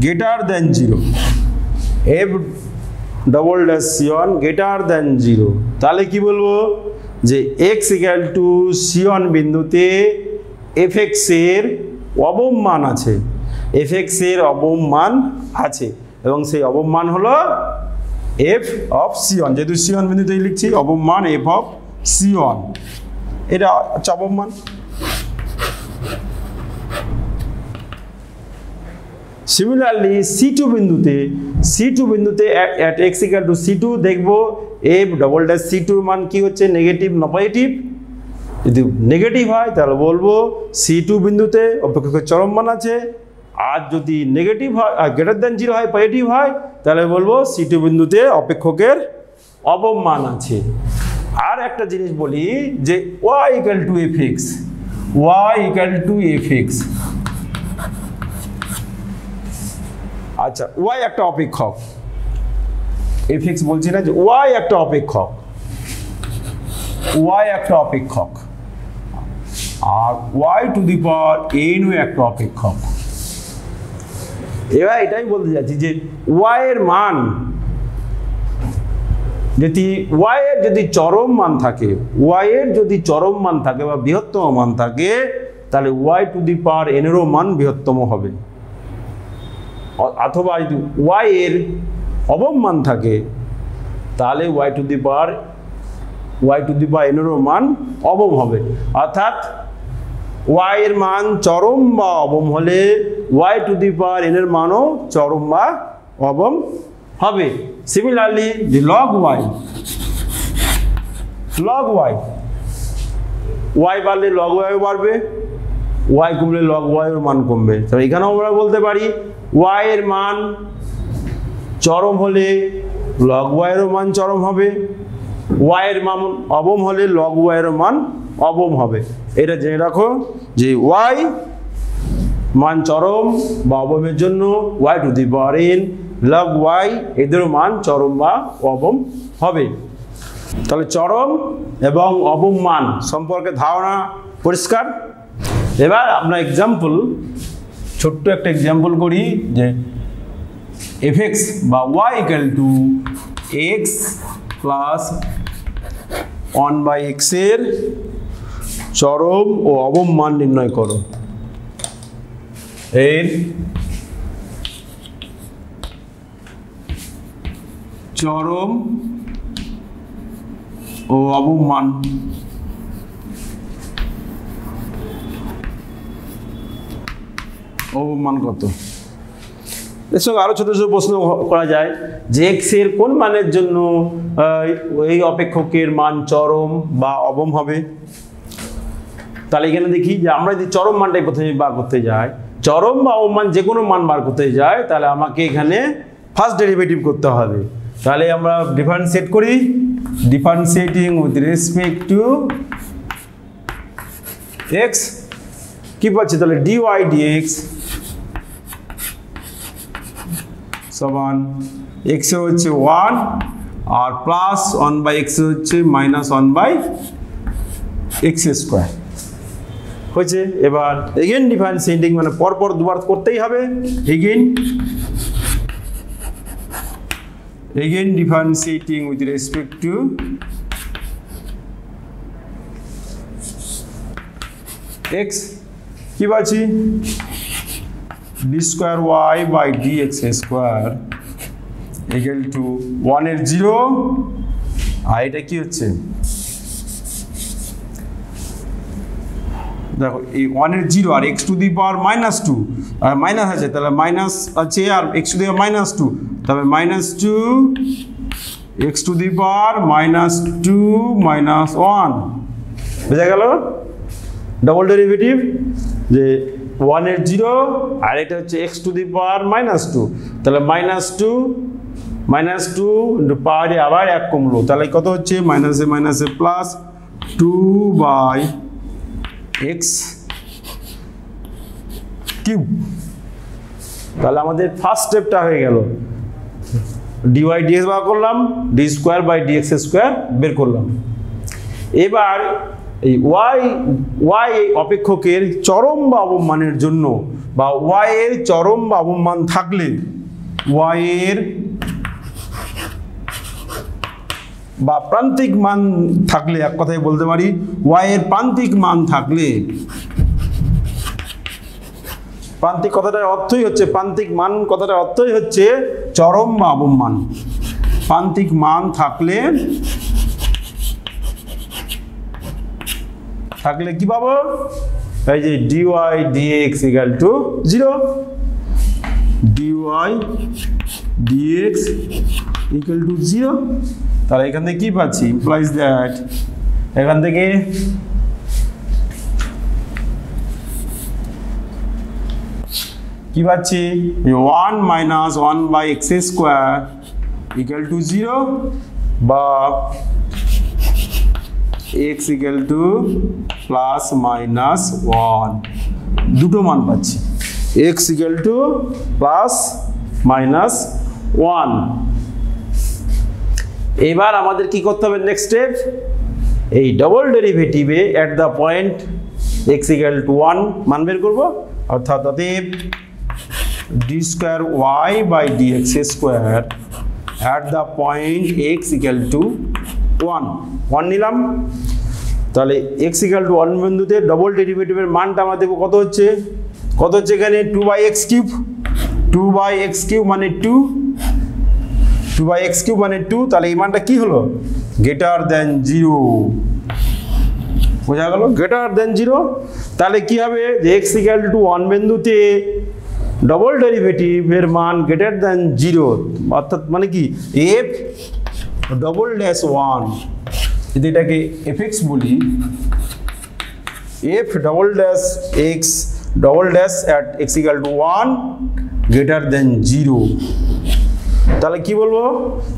greater than 0, F double dash C one greater than 0, তাহলে কি বলবো? যে এক্স ইকুয়াল টু সি1 বিন্দুতে এফ এক্স এর অবম মান আছে, এফ এক্স এর অবম মান আছে, এবং সেই অবম মান হলো এফ অফ সি1, যেহেতু সি1 বিন্দুতেই লিখছি, অবম মান এফ অফ সি1, এটা হচ্ছে অবম মান। সিমিলারলি সি2 বিন্দুতে at x equal to c2 দেখবো f ডবল ড্যাশ c2 এর মান কি হচ্ছে? নেগেটিভ না পজিটিভ? যদি নেগেটিভ হয় তাহলে বলবো c2 বিন্দুতে অপেক্ষকের চরম মান আছে, আর যদি নেগেটিভ হয় গ্রেটার দেন 0 হয়, পজিটিভ হয়, তাহলে বলবো c2 বিন্দুতে অপেক্ষকের অবম মান আছে। আর একটা জিনিস বলি যে y equal to fx, আচ্ছা y একটা অপেক্ষক, fx বলছি না, যে y একটা অপেক্ষক, আর y two the power n একটা অপেক্ষক। এবার এটাই বলতে যাচ্ছি যে y এর মান যদি চরম মান থাকে, বা বৃহত্তম মান থাকে, তাহলে y two the power n এরও মান বৃহত্তম হবে। অথবা যদি y এর অবম মান থাকে, তাহলে y two the power n এরও মান অবম হবে। অর্থাৎ y এর মান চরম বা অবম হলে y two the power n এর মানও চরম বা অবম হবে। সিমিলারলি যে log y বাড়লে log y বাড়বে, y কমলে log y এর মান কমবে। তবে এখানেও আমরা বলতে পারি y এর মান চরম হলে log y এর মান চরম হবে, y এর মান অবম হলে log y এর মান অবম হবে। এটা জেনে রাখো যে y মান চরম বা অবমের জন্য y two the power n, log y এদের মান চরম বা অবম হবে। তাহলে চরম এবং অবম মান সম্পর্কে ধারণা পরিষ্কার। এবার আমরা ছোট্ট একটা এক্সাম্পল করি যে fx বা y equal two x plus 1/x এর চরম ও অবম মান নির্ণয় করো। এর চরম ও অবম মান কত? এর সঙ্গে আরো ছোট ছোট প্রশ্ন করা যায় যে এক্স এর কোন মানের জন্য এই অপেক্ষকের মান চরম বা অবম হবে। তাহলে এখানে দেখি যে আমরা যদি চরম মানটাই প্রথমে বার করতে যাই, চরম বা অবম মান যে কোনো মান বার করতে যাই, তাহলে আমাকে এখানে ফার্স্ট ডেরিভেটিভ করতে হবে। তাহলে আমরা ডিফারেন্সিয়েট করি, differentiating with respect two x কি পাচ্ছি? তাহলে dy dx সমান x এ হচ্ছে 1 আর প্লাস 1/x হচ্ছে মাইনাস 1/x স্কয়ার হয়েছে। এবার এগেন ডিফারেন্সিয়েটিং মানে পরপর দুবার করতেই হবে। Again differentiating with respect to x কি পাচ্ছি? d square y by dx square equal to 1 এর 0, আর এটা কি হচ্ছে? দেখো এই 1 এর 0 আর x টু দি পাওয়ার -2 আর মাইনাস আছে, তাহলে মাইনাস আছে আর x টু দি পাওয়ার -2, তবে -2 x টু দি পাওয়ার -2 -1 বুঝা গেল? ডবল ডেরিভেটিভ যে 1 এর 0 আর এটা হচ্ছে x টু দি পাওয়ার -2, তাহলে -2 ইনটু পাওয়ারে আবার 1 কমলো, তাহলে কত হচ্ছে? মাইনাসে মাইনাসে প্লাস 2/x এক্স কিউব। তাহলে আমাদের ফার্স্ট স্টেপটা হয়ে গেল, ডিওয়াই ডিএক্স বার করলাম, d square by dx square বের করলাম। এবার এই ওয়াই অপেক্ষকের চরম বা অবমানের জন্য বা ওয়াই এর চরম বা অবমান থাকলে, ওয়াই এর বা প্রান্তিক মান থাকলে, এক কথায় বলতে পারি ওয়াই এর প্রান্তিক মান থাকলে, প্রান্তিক কথাটার অর্থই হচ্ছে, প্রান্তিক মান কথাটার অর্থই হচ্ছে চরম বা অবমান। প্রান্তিক মান থাকলে কি পাবো? এই যে d y d x equal to 0, d y d x equal to 0। তাহলে এখান থেকে কি পাচ্ছি? ইমপ্লাইজ দ্যাট এখান থেকে কি পাচ্ছি? 1 minus 1 by X square equal to 0 বা x equal to plus minus 1, দুটো মান পাচ্ছি, x equal to plus minus 1। এবার আমাদের কি করতে হবে? নেক্সট স্টেপ, এই ডবল ডেরিভেটিভে at the point x equal to 1 মান বের করবো, অর্থাৎ অতএব D square Y by dx square at the point x equal to 1 নিলাম। তাহলে x equal to 1 বিন্দুতে ডবল ডেরিভেটিভের মানটা আমরা দেখব কত হচ্ছে এখানে 2/x কিউব, 2/x কিউব মানে 2, 2/x কিউব মানে 2। তাহলে এই মানটা কি হলো? গ্রেটার দেন 0, বোঝা গেল? Greater than 0। তাহলে কি হবে? যে x equal to 1 বিন্দুতে ডবল ডেরিভেটিভের মান গ্রেটার দেন 0, অর্থাৎ মানে কি f ডবল ড্যাশ 1, যদি এটাকে fx বলি, f double dash x double dash at x equal to 1 greater than 0। তাহলে কি বলবো?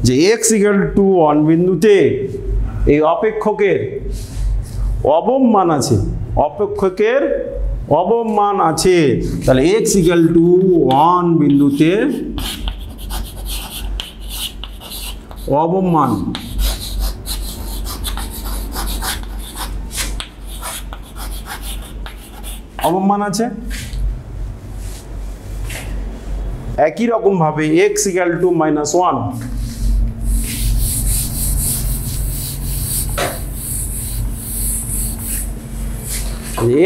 যে x equal to 1 বিন্দুতে এই অপেক্ষকের অবমান আছে, অপেক্ষকের অবমান আছে। তাহলে x equal to 1 বিন্দুতে অবমান, আছে। একই রকম ভাবে x equal to -1,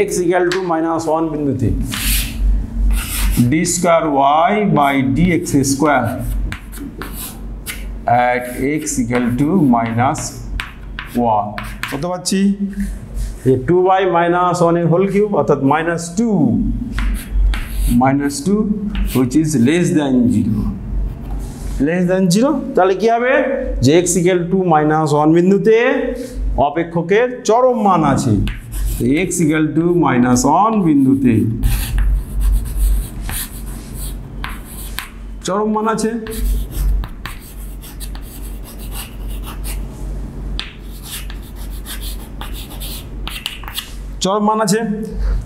x equal to -1 বিন্দুতে d square y by dx square at x equal to -1 কত পাচ্ছি? 2/-1 এর হোল কিউব, অর্থাৎ -2 which is less than 0। তাহলে কি হবে? যে x equal to -1 বিন্দুতে অপেক্ষকের চরম মান আছে, x equal to -1 বিন্দুতে চরম মান আছে।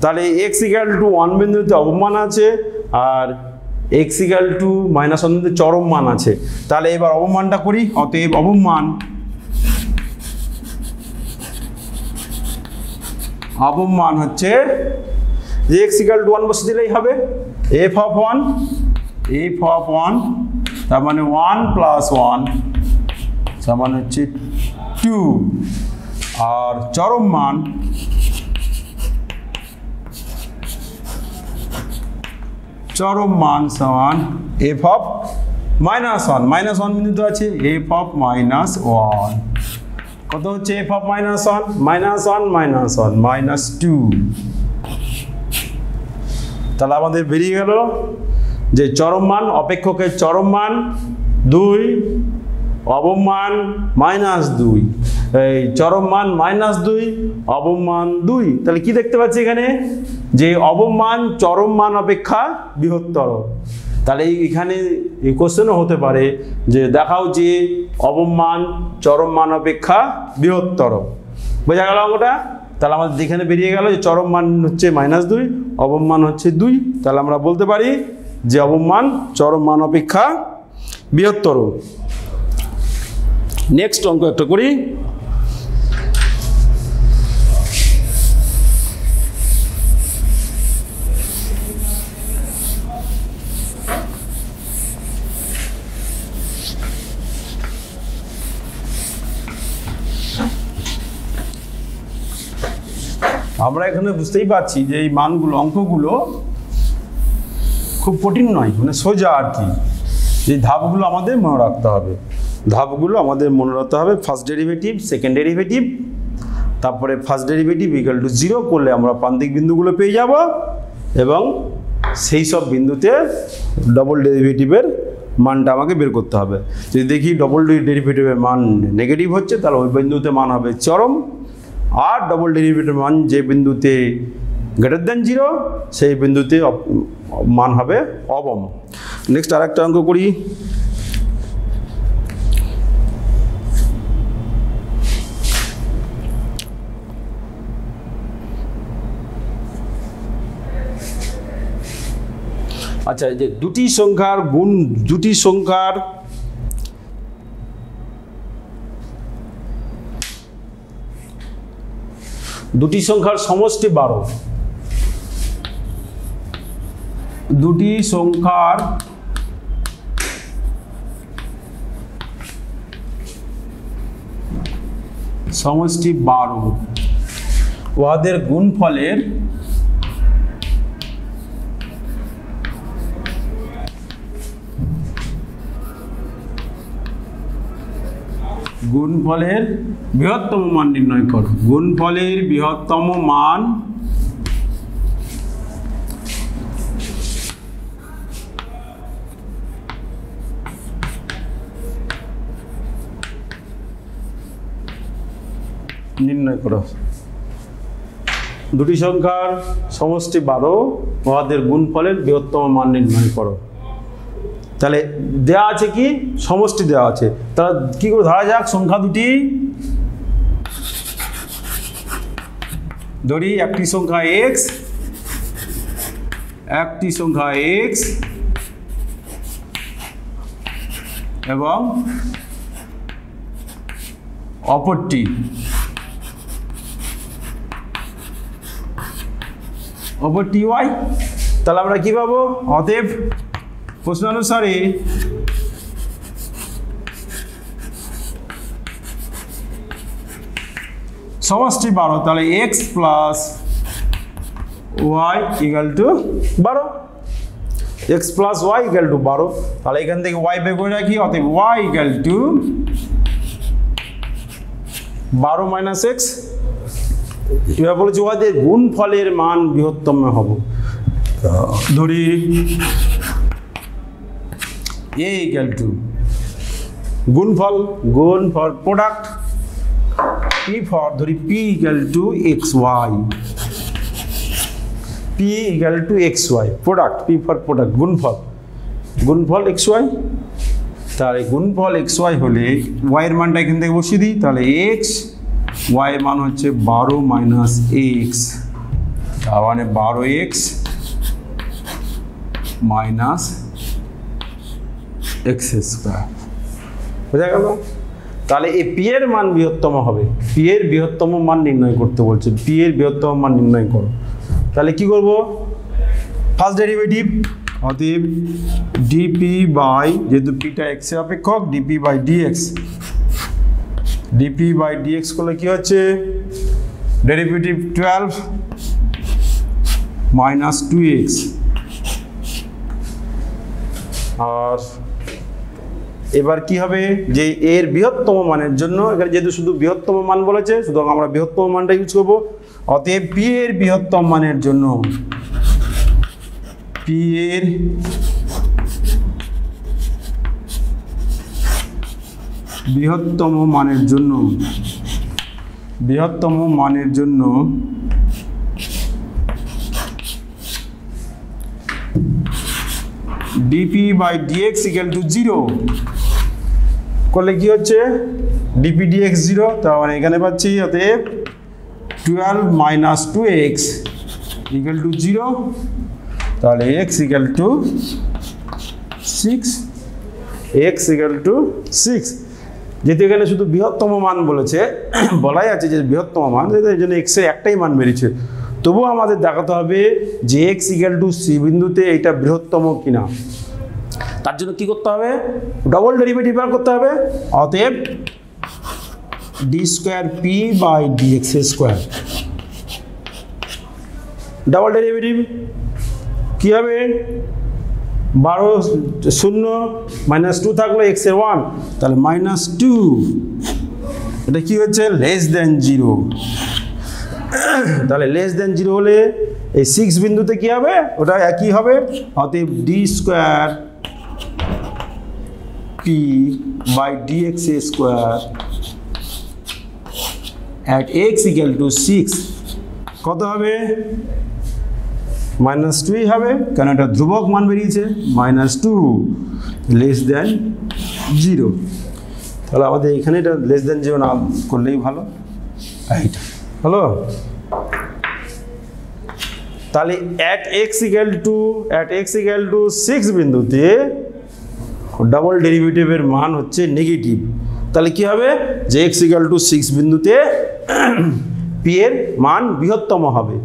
তাহলে x equal to 1 বিন্দুতে অবমান আছে আর x equal to -1 বিন্দুতে চরম মান আছে। তাহলে এবার অবমানটা করি, অতএব অবমান হচ্ছে যে x equal to 1 বসে দিলেই হবে, f of 1 তার মানে 1 + 1 সমান হচ্ছে 2, আর চরম মান সমান f of -1, -1 বিন্দুতে আছে f of -1, কত হচ্ছে f of -1? -2। তাহলে আমাদের বেরিয়ে গেল যে চরম মান, অপেক্ষকের চরম মান 2, অবমান -2, এই চরম মান -2, অবমান 2। তাহলে কি দেখতে পাচ্ছি এখানে? যে অবমান চরম মান অপেক্ষা বৃহত্তর। তাহলে এখানে এই কোশ্চেনও হতে পারে যে দেখাও যে অবমান চরম মান অপেক্ষা বৃহত্তর। বোঝা গেল ওটা? তাহলে আমাদের এখানে বেরিয়ে গেল যে চরম মান হচ্ছে -2, অবম মান হচ্ছে 2। তাহলে আমরা বলতে পারি যে অবম মান চরম মান অপেক্ষা বৃহত্তর। নেক্সট অঙ্ক একটা করি। আমরা এখানে বুঝতেই পারছি যে এই মানগুলো অঙ্কগুলো খুব কঠিন নয়, মানে সোজা আর কি। এই ধাপগুলো আমাদের মনে রাখতে হবে, ফার্স্ট ডেরিভেটিভ, সেকেন্ড ডেরিভেটিভ, তারপরে ফার্স্ট ডেরিভেটিভ ইকুয়াল টু 0 করলে আমরা প্রান্তিক বিন্দুগুলো পেয়ে যাব, এবং সেই সব বিন্দুতে ডবল ডেরিভেটিভের মানটা আমাকে বের করতে হবে। যদি দেখি ডবল ডেরিভেটিভের মান নেগেটিভ হচ্ছে, তাহলে ওই বিন্দুতে মান হবে চরম, আর ডবল ডেরিভেটিভ মান যে বিন্দুতে >0 সেই বিন্দুতে মান হবে অবম। নেক্সট আরেকটা অঙ্ক করি। আচ্ছা, যে দুটি সংখ্যার সমষ্টি 12, দুটি সংখ্যার সমষ্টি 12, উহাদের গুণফলের বৃহত্তম মান নির্ণয় করো। গুণফলের বৃহত্তম মান নির্ণয় করো। দুটি সংখ্যার সমষ্টি 12, উহাদের গুণফলের বৃহত্তম মান নির্ণয় করো। তাহলে দেয়া আছে কি, সমষ্টি দেওয়া আছে, তাহলে কি করে ধরা যাক সংখ্যা দুটি। ধরি একটি সংখ্যা x, এবং অপরটি y। তাহলে আমরা কি পাবো? অতএব প্রশ্নানুসারে সমষ্টি 12, তাহলে x plus y equal two 12, x plus y equal two 12। তাহলে এখান থেকে y বের করে রাখি, অতএব y equal two 12 minus x। এবার বলেছি ওদের গুণফলের মান বৃহত্তম হবে। ধরি a ইকুয়াল টু গুণফল প্রোডাক্ট p ফর ধরি p equal to xy, product p for product গুণফল xy। তাহলে গুণফল xy হলে y এর মানটা এখান থেকে বসিয়ে দিই, তাহলে x, y এর মান হচ্ছে 12 মাইনাস x, তার মানে 12x মাইনাস x স্কয়ার। বোঝা গেল? তাহলে এই p এর মান বৃহত্তম হবে, p এর বৃহত্তম মান নির্ণয় করতে বলছে, p এর বৃহত্তম মান নির্ণয় করো। তাহলে কি করব? ফার্স্ট ডেরিভেটিভ, অতএব dp বাই, যেহেতু p টা x এর অপেক্ষক, dp বাই dx করলে কি হচ্ছে? ডেরিভেটিভ 12 মাইনাস 2x, আর এবার কি হবে যে এর বৃহত্তম মানের জন্য, এখানে যেহেতু শুধু বৃহত্তম মান বলেছে, সুতরাং আমরা বৃহত্তম মানটা ইউজ করব। অতএব p এর বৃহত্তম মানের জন্য, p এর বৃহত্তম মানের জন্য dp by dx equal to 0 করলে কি হচ্ছে? dp dx 0, তার মানে এখানে পাচ্ছি অতএব 12 মাইনাস 2x ইকুয়াল টু 0, তাহলে x equal two 6, x equal two 6। যেহেতু এখানে শুধু বৃহত্তম মান বলেছে, বলাই আছে যে বৃহত্তম মান, এই জন্য x এর একটাই মান বেরিয়েছে। তবুও আমাদের দেখাতে হবে যে x ইকুয়াল টু c বিন্দুতে এটা বৃহত্তম কিনা। তার জন্য কি করতে হবে? ডবল ডেরিভেটিভ বার করতে হবে। অতএব d square p by dx square, double derivative কি হবে? 12 0 মাইনাস 2 থাকলো x এর 1, তাহলে মাইনাস 2, এটা কি হচ্ছে? Less than 0। তাহলে লেস দেন 0 হলে এই 6 বিন্দুতে কি হবে? ওটা একই হবে। অতএব d square p by dx square at x equal to 6 কত হবে? মাইনাস 2 হবে, কারণ এটা ধ্রুবক মান বেরিয়েছে। মাইনাস 2 লেস দেন 0, তাহলে আমাদের এখানে এটা লেস দেন 0 না করলেই ভালো। এইটা হলো। তাহলে at x equal to 6 বিন্দুতে ডাবল ডেরিভেটিভের মান হচ্ছে নেগেটিভ। তাহলে কি হবে? যে x equal to 6 বিন্দুতে p এর মান বৃহত্তম হবে।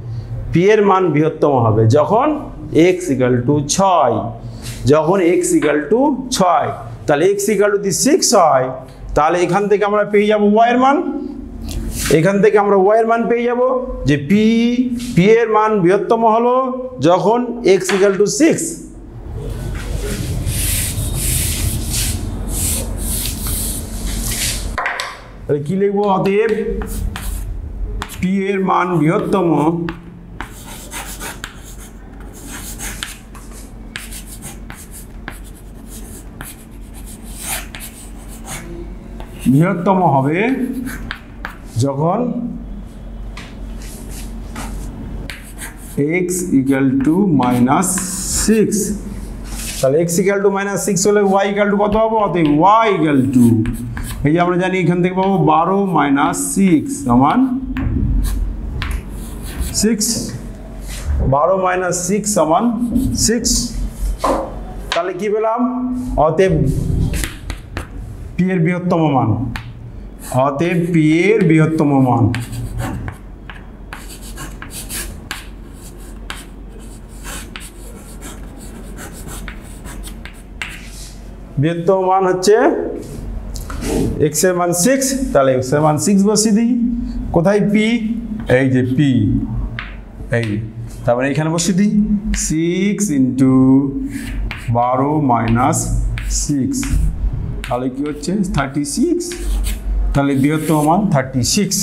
p এর মান বৃহত্তম হবে যখন x equal to 6, যখন x equal to 6, তাহলে x equal to 6 হয়, তাহলে এখান থেকে আমরা পেয়ে যাব y এর মান। এখান থেকে আমরা y এর মান পেয়ে যাব যে p এর মান বৃহত্তম হলো যখন x equal to 6। তাহলে কি লিখবো? অতএব p এর মান বৃহত্তম হবে যখন x equal to minus 6। তাহলে x equal to minus 6 হলে y equal to কত হবে? অতএব y equal to, এই যে আমরা জানি এখান থেকে পাবো 12 মাইনাস 6 সমান 6, 12 মাইনাস 6 সমান 6। তাহলে কি পেলাম? অতএব p এর বৃহত্তম মান, অতএব p এর বৃহত্তম মান হচ্ছে x এর মান 6, তাহলে x এর মান 6 বসিয়ে দিই। কোথায় p? এই যে p, এই তারপরে এখানে বসিয়ে দিই 6 ইন্টু 12 মাইনাস 6, তাহলে কি হচ্ছে? 36। তাহলে বৃহত্তম মান 36,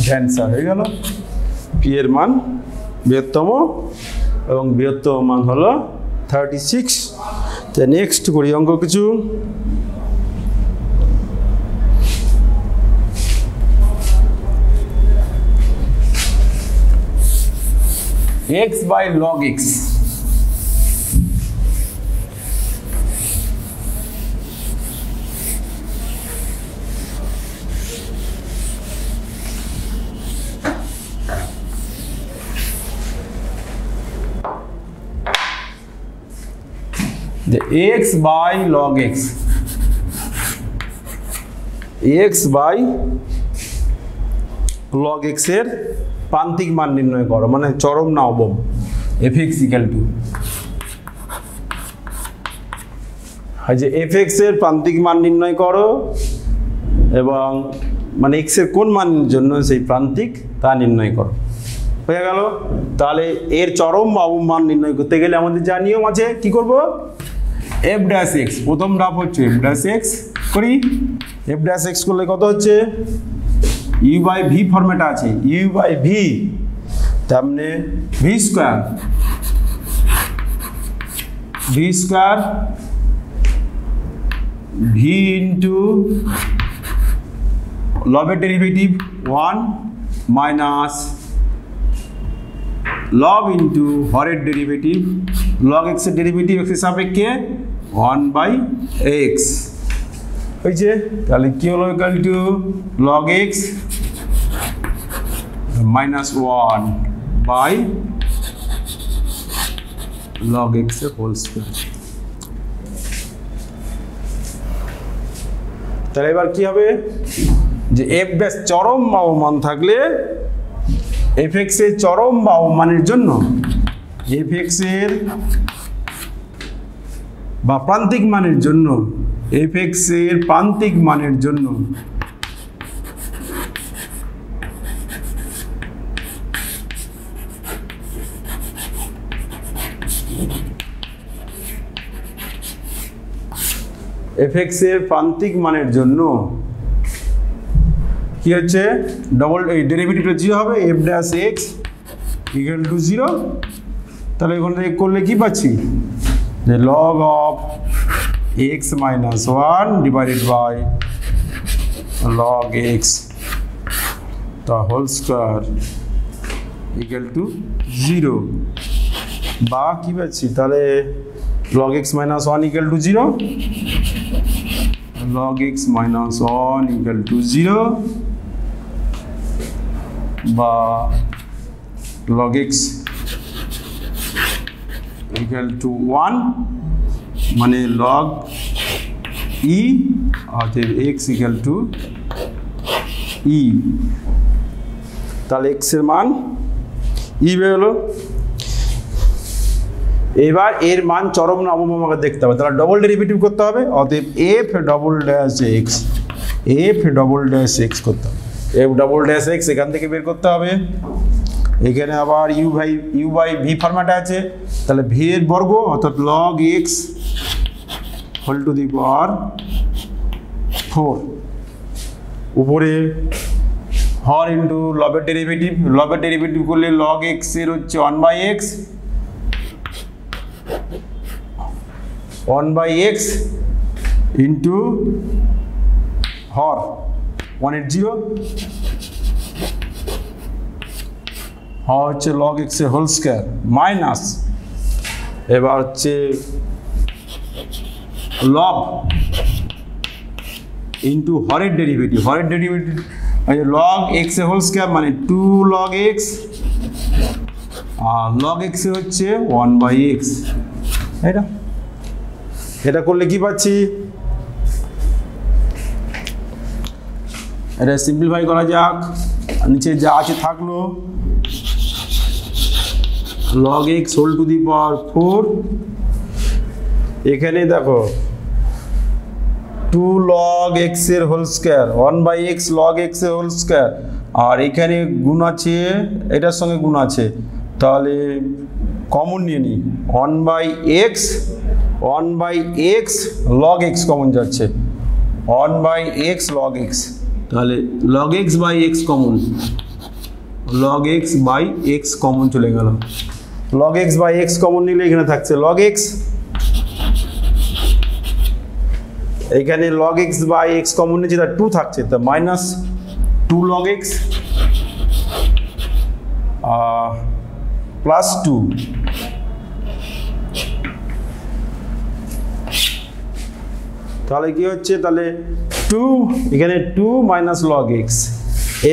অ্যান্সার হয়ে গেল। p এর মান বৃহত্তম এবং বৃহত্তম মান হলো 36। তো নেক্সট করি অঙ্ক কিছু। x by log x, the x by log x, x by log x এর প্রান্তিক মান নির্ণয় করো, মানে চরম না অবম। fx equal to, যে fx এর প্রান্তিক মান নির্ণয় করো এবং মানে x এর কোন মানের জন্য সেই প্রান্তিক তা নির্ণয় করো। হয়ে গেল। তাহলে এর চরম বা অবম মান নির্ণয় করতে গেলে আমাদের যা নিয়ম আছে, কি করব? f dash x, প্রথম ধাপ হচ্ছে f dash x করি। f dash x করলে কত হচ্ছে? u by v ফরম্যাট আছে, u by v, তার মানে v স্কয়ার v ইন্টু লবের ডেরিভেটিভ 1 মাইনাস লব ইন্টু হরের ডেরিভেটিভ, লগ x এর ডেরিভেটিভ x এর সাপেক্ষে 1 বাই x হয়েছে। তাহলে কি হলো? Equal to log x -1 by log x এর হোল স্কয়ার। তাহলে এবার কি হবে যে f ড্যাশ চরম বাহমান থাকলে fx এর চরম বাহমানের জন্য fx এর বা প্রান্তিক মানের জন্য fx এর প্রান্তিক মানের জন্য fx এর প্রান্তিক মানের জন্য কি হচ্ছে ডবল ডেরিভেটিভটা 0 হবে f dash x equal to 0। তাহলে এখান থেকে করলে কি পাচ্ছি যে log of x minus 1 divided by log x the whole square equal to 0 বা কি পাচ্ছি তাহলে log x minus 1 equal to 0 log x minus 1 equal to 0 বা log x equal to 1 মানে log e অতএব x equal to e। তাহলে x এর মান e বেরোলো। এবার এর মান চরম না অবম আমাকে দেখতে হবে, তাহলে ডবল ডেরিভেটিভ করতে হবে। অতএব f ডবল ড্যাশ x করতে হবে, f ডবল ড্যাশ x এখান থেকে বের করতে হবে। এখানে আবার u বাই v ফরম্যাটে আছে, তাহলে v এর বর্গ অর্থাৎ log x whole to the power 4 উপরে হর ইন্টু লবের ডেরিভেটিভ করলে log x এর হচ্ছে 1 by x 1 by x into হর 1 এর 0 হর হচ্ছে log x এর হোল স্কয়ার মাইনাস এবার হচ্ছে log ইন্টু হরের ডেরিভেটিভ log x এর হোল স্কয়ার মানে 2 log x আর log x এর হচ্ছে 1 বাই x। এটা করলে কি পাচ্ছি, এটা সিম্পলিফাই করা যাক, নিচে যা আছে থাকলো log x whole to the power 4 এখানে দেখো 2 log x এর whole square 1 by x log x এর হোল স্কয়ার আর এখানে গুণ আছে এটার সঙ্গে গুণ আছে, তাহলে কমন নিয়ে নিই 1 by x log x common যাচ্ছে 1 বাই x log x, তাহলে log x by x common log x by x common চলে গেল। log x by x common নিলে এখানে থাকছে log x, এখানে log x by x common নিয়েছে তার 2 থাকছে, তা মাইনাস 2 log x প্লাস 2 তাহলে কি হচ্ছে, তাহলে 2 এখানে 2 মাইনাস log x।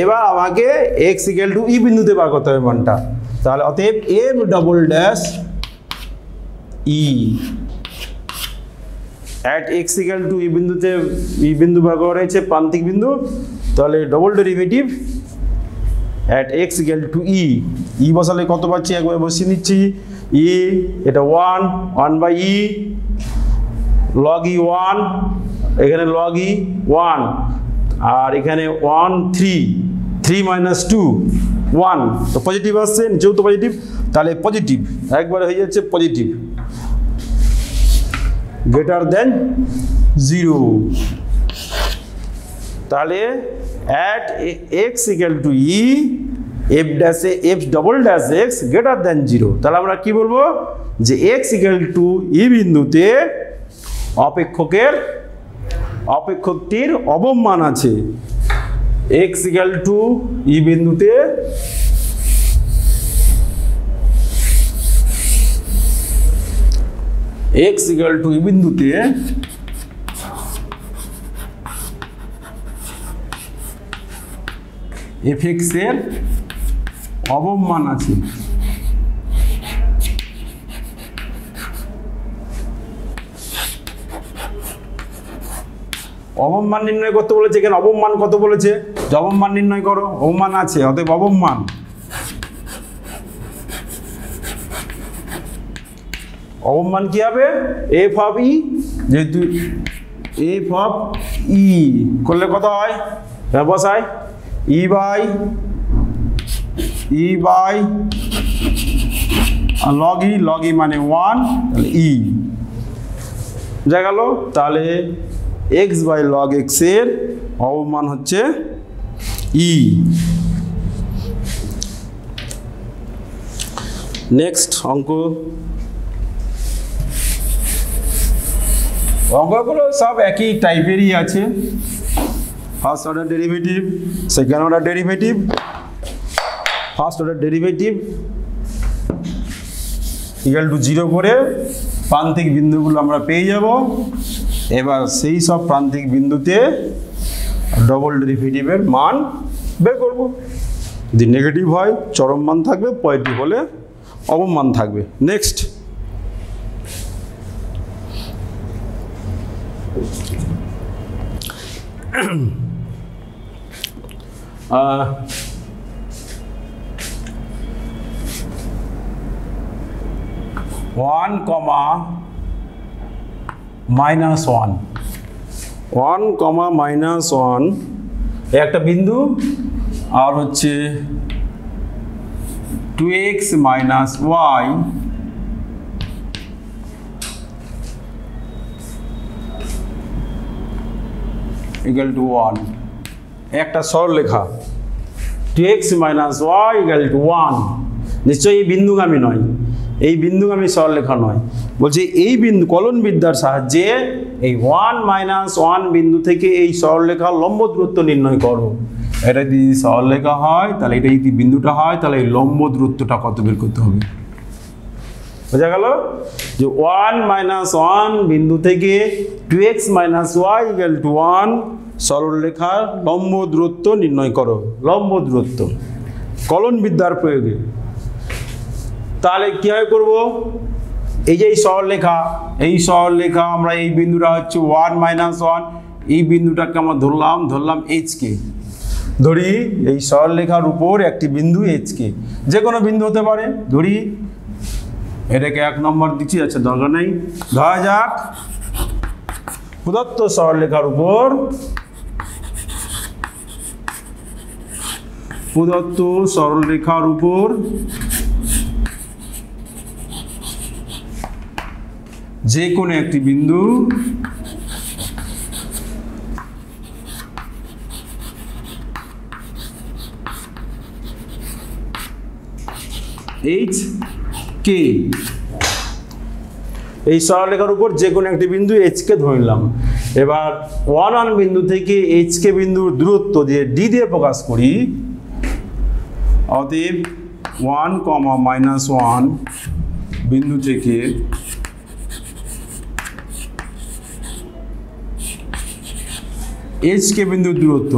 এবার আমাকে x ইকুয়াল টু e বিন্দুতে বার করতে হবে মানটা, তাহলে অতএব m double dash e at x equal two e বিন্দুতে e বিন্দু বার করা হয়েছে প্রান্তিক বিন্দু, তাহলে double derivative at x equal two e বসালে কত পাচ্ছি একবার বসিয়ে নিচ্ছি e এটা 1 বাই e log e 1 এখানে log e 1 আর এখানে 1 3 মাইনাস 2 1 তো পজিটিভ আসছে, নিচেও তো পজিটিভ, তাহলে পজিটিভ একবারে হয়ে যাচ্ছে পজিটিভ গ্রেটার দেন 0। তাহলে at x equal two e f double dash x greater than 0, তাহলে আমরা কি বলবো যে x ইকুয়াল টু e বিন্দুতে অপেক্ষকটির অবম মান আছে, x ইকুয়াল টু e বিন্দুতে x ইকুয়াল টু e বিন্দুতে fx এর অবমান আছে। অবমান নির্ণয় করতে বলেছে, এখানে অবমান কত বলেছে, যে অবমান নির্ণয় করো, অবমান আছে, অতএব অবমান। অবমান কি হবে, এফ অফ ই, যেহেতু এফ অফ ই করলে কত হয়, বসায় ই বাই লগ ই মানে 1, তাহলে ই যা গেল। তাহলে এক্স বাই লগ এক্স এর অবমান হচ্ছে ই। নেক্সট অঙ্কগুলো সব একই টাইপেরই আছে। First order derivative, second order derivative, first order derivative equal to 0 করে প্রান্তিক বিন্দুগুলো আমরা পেয়ে যাব। এবার সেই সব প্রান্তিক বিন্দুতে ডবল ডেরিভেটিভের মান বের করব। যদি নেগেটিভ হয় চরম মান থাকবে, পজিটিভ হলে অবমান থাকবে। Next one comma minus one একটা বিন্দু, আর হচ্ছে 2x minus Y equal to 1, একটা সরলরেখা 2x minus Y equal to 1। নিশ্চয়ই এই বিন্দুগামী নয়, এই বিন্দুগামী সরলরেখা নয়। বলছে এই বিন্দু কলন বিদ্যার সাহায্যে এই 1 মাইনাস 1 বিন্দু থেকে এই সরলরেখার লম্ব দূরত্ব নির্ণয় করো। এটা যদি সরলরেখা হয়, তাহলে এটা যদি বিন্দুটা হয়, তাহলে এই লম্ব দূরত্বটা কত বের করতে হবে। বোঝা গেল যে 1 মাইনাস 1 বিন্দু থেকে 2x minus Y equal to 1 সরলরেখার লম্ব দূরত্ব নির্ণয় করো। লম্ব দূরত্ব কলন বিদ্যার প্রয়োগে। তাহলে কীভাবে করব, এই যে এই সরলরেখা আমরা এই বিন্দুটা হচ্ছে 1 মাইনাস 1, এই বিন্দুটাকে আমরা ধরলাম এইচকে। ধরি এই সরলরেখার উপর একটি বিন্দু এইচকে, যে কোনো বিন্দু হতে পারে। ধরি এটাকে 1 নম্বর দিচ্ছি, আচ্ছা দরকার নেই। ধরা যাক প্রদত্ত সরলরেখার উপর যে কোনো একটি বিন্দু এইচ কে, এই সরলরেখার উপর যে কোনো একটি বিন্দু এইচ কে ধরলাম। এবার 1 বিন্দু থেকে এইচ কে বিন্দুর দূরত্ব দিয়ে ডি দিয়ে প্রকাশ করি। অতএব 1 কমা মাইনাস 1 বিন্দু থেকে এইচ কে বিন্দুর দূরত্ব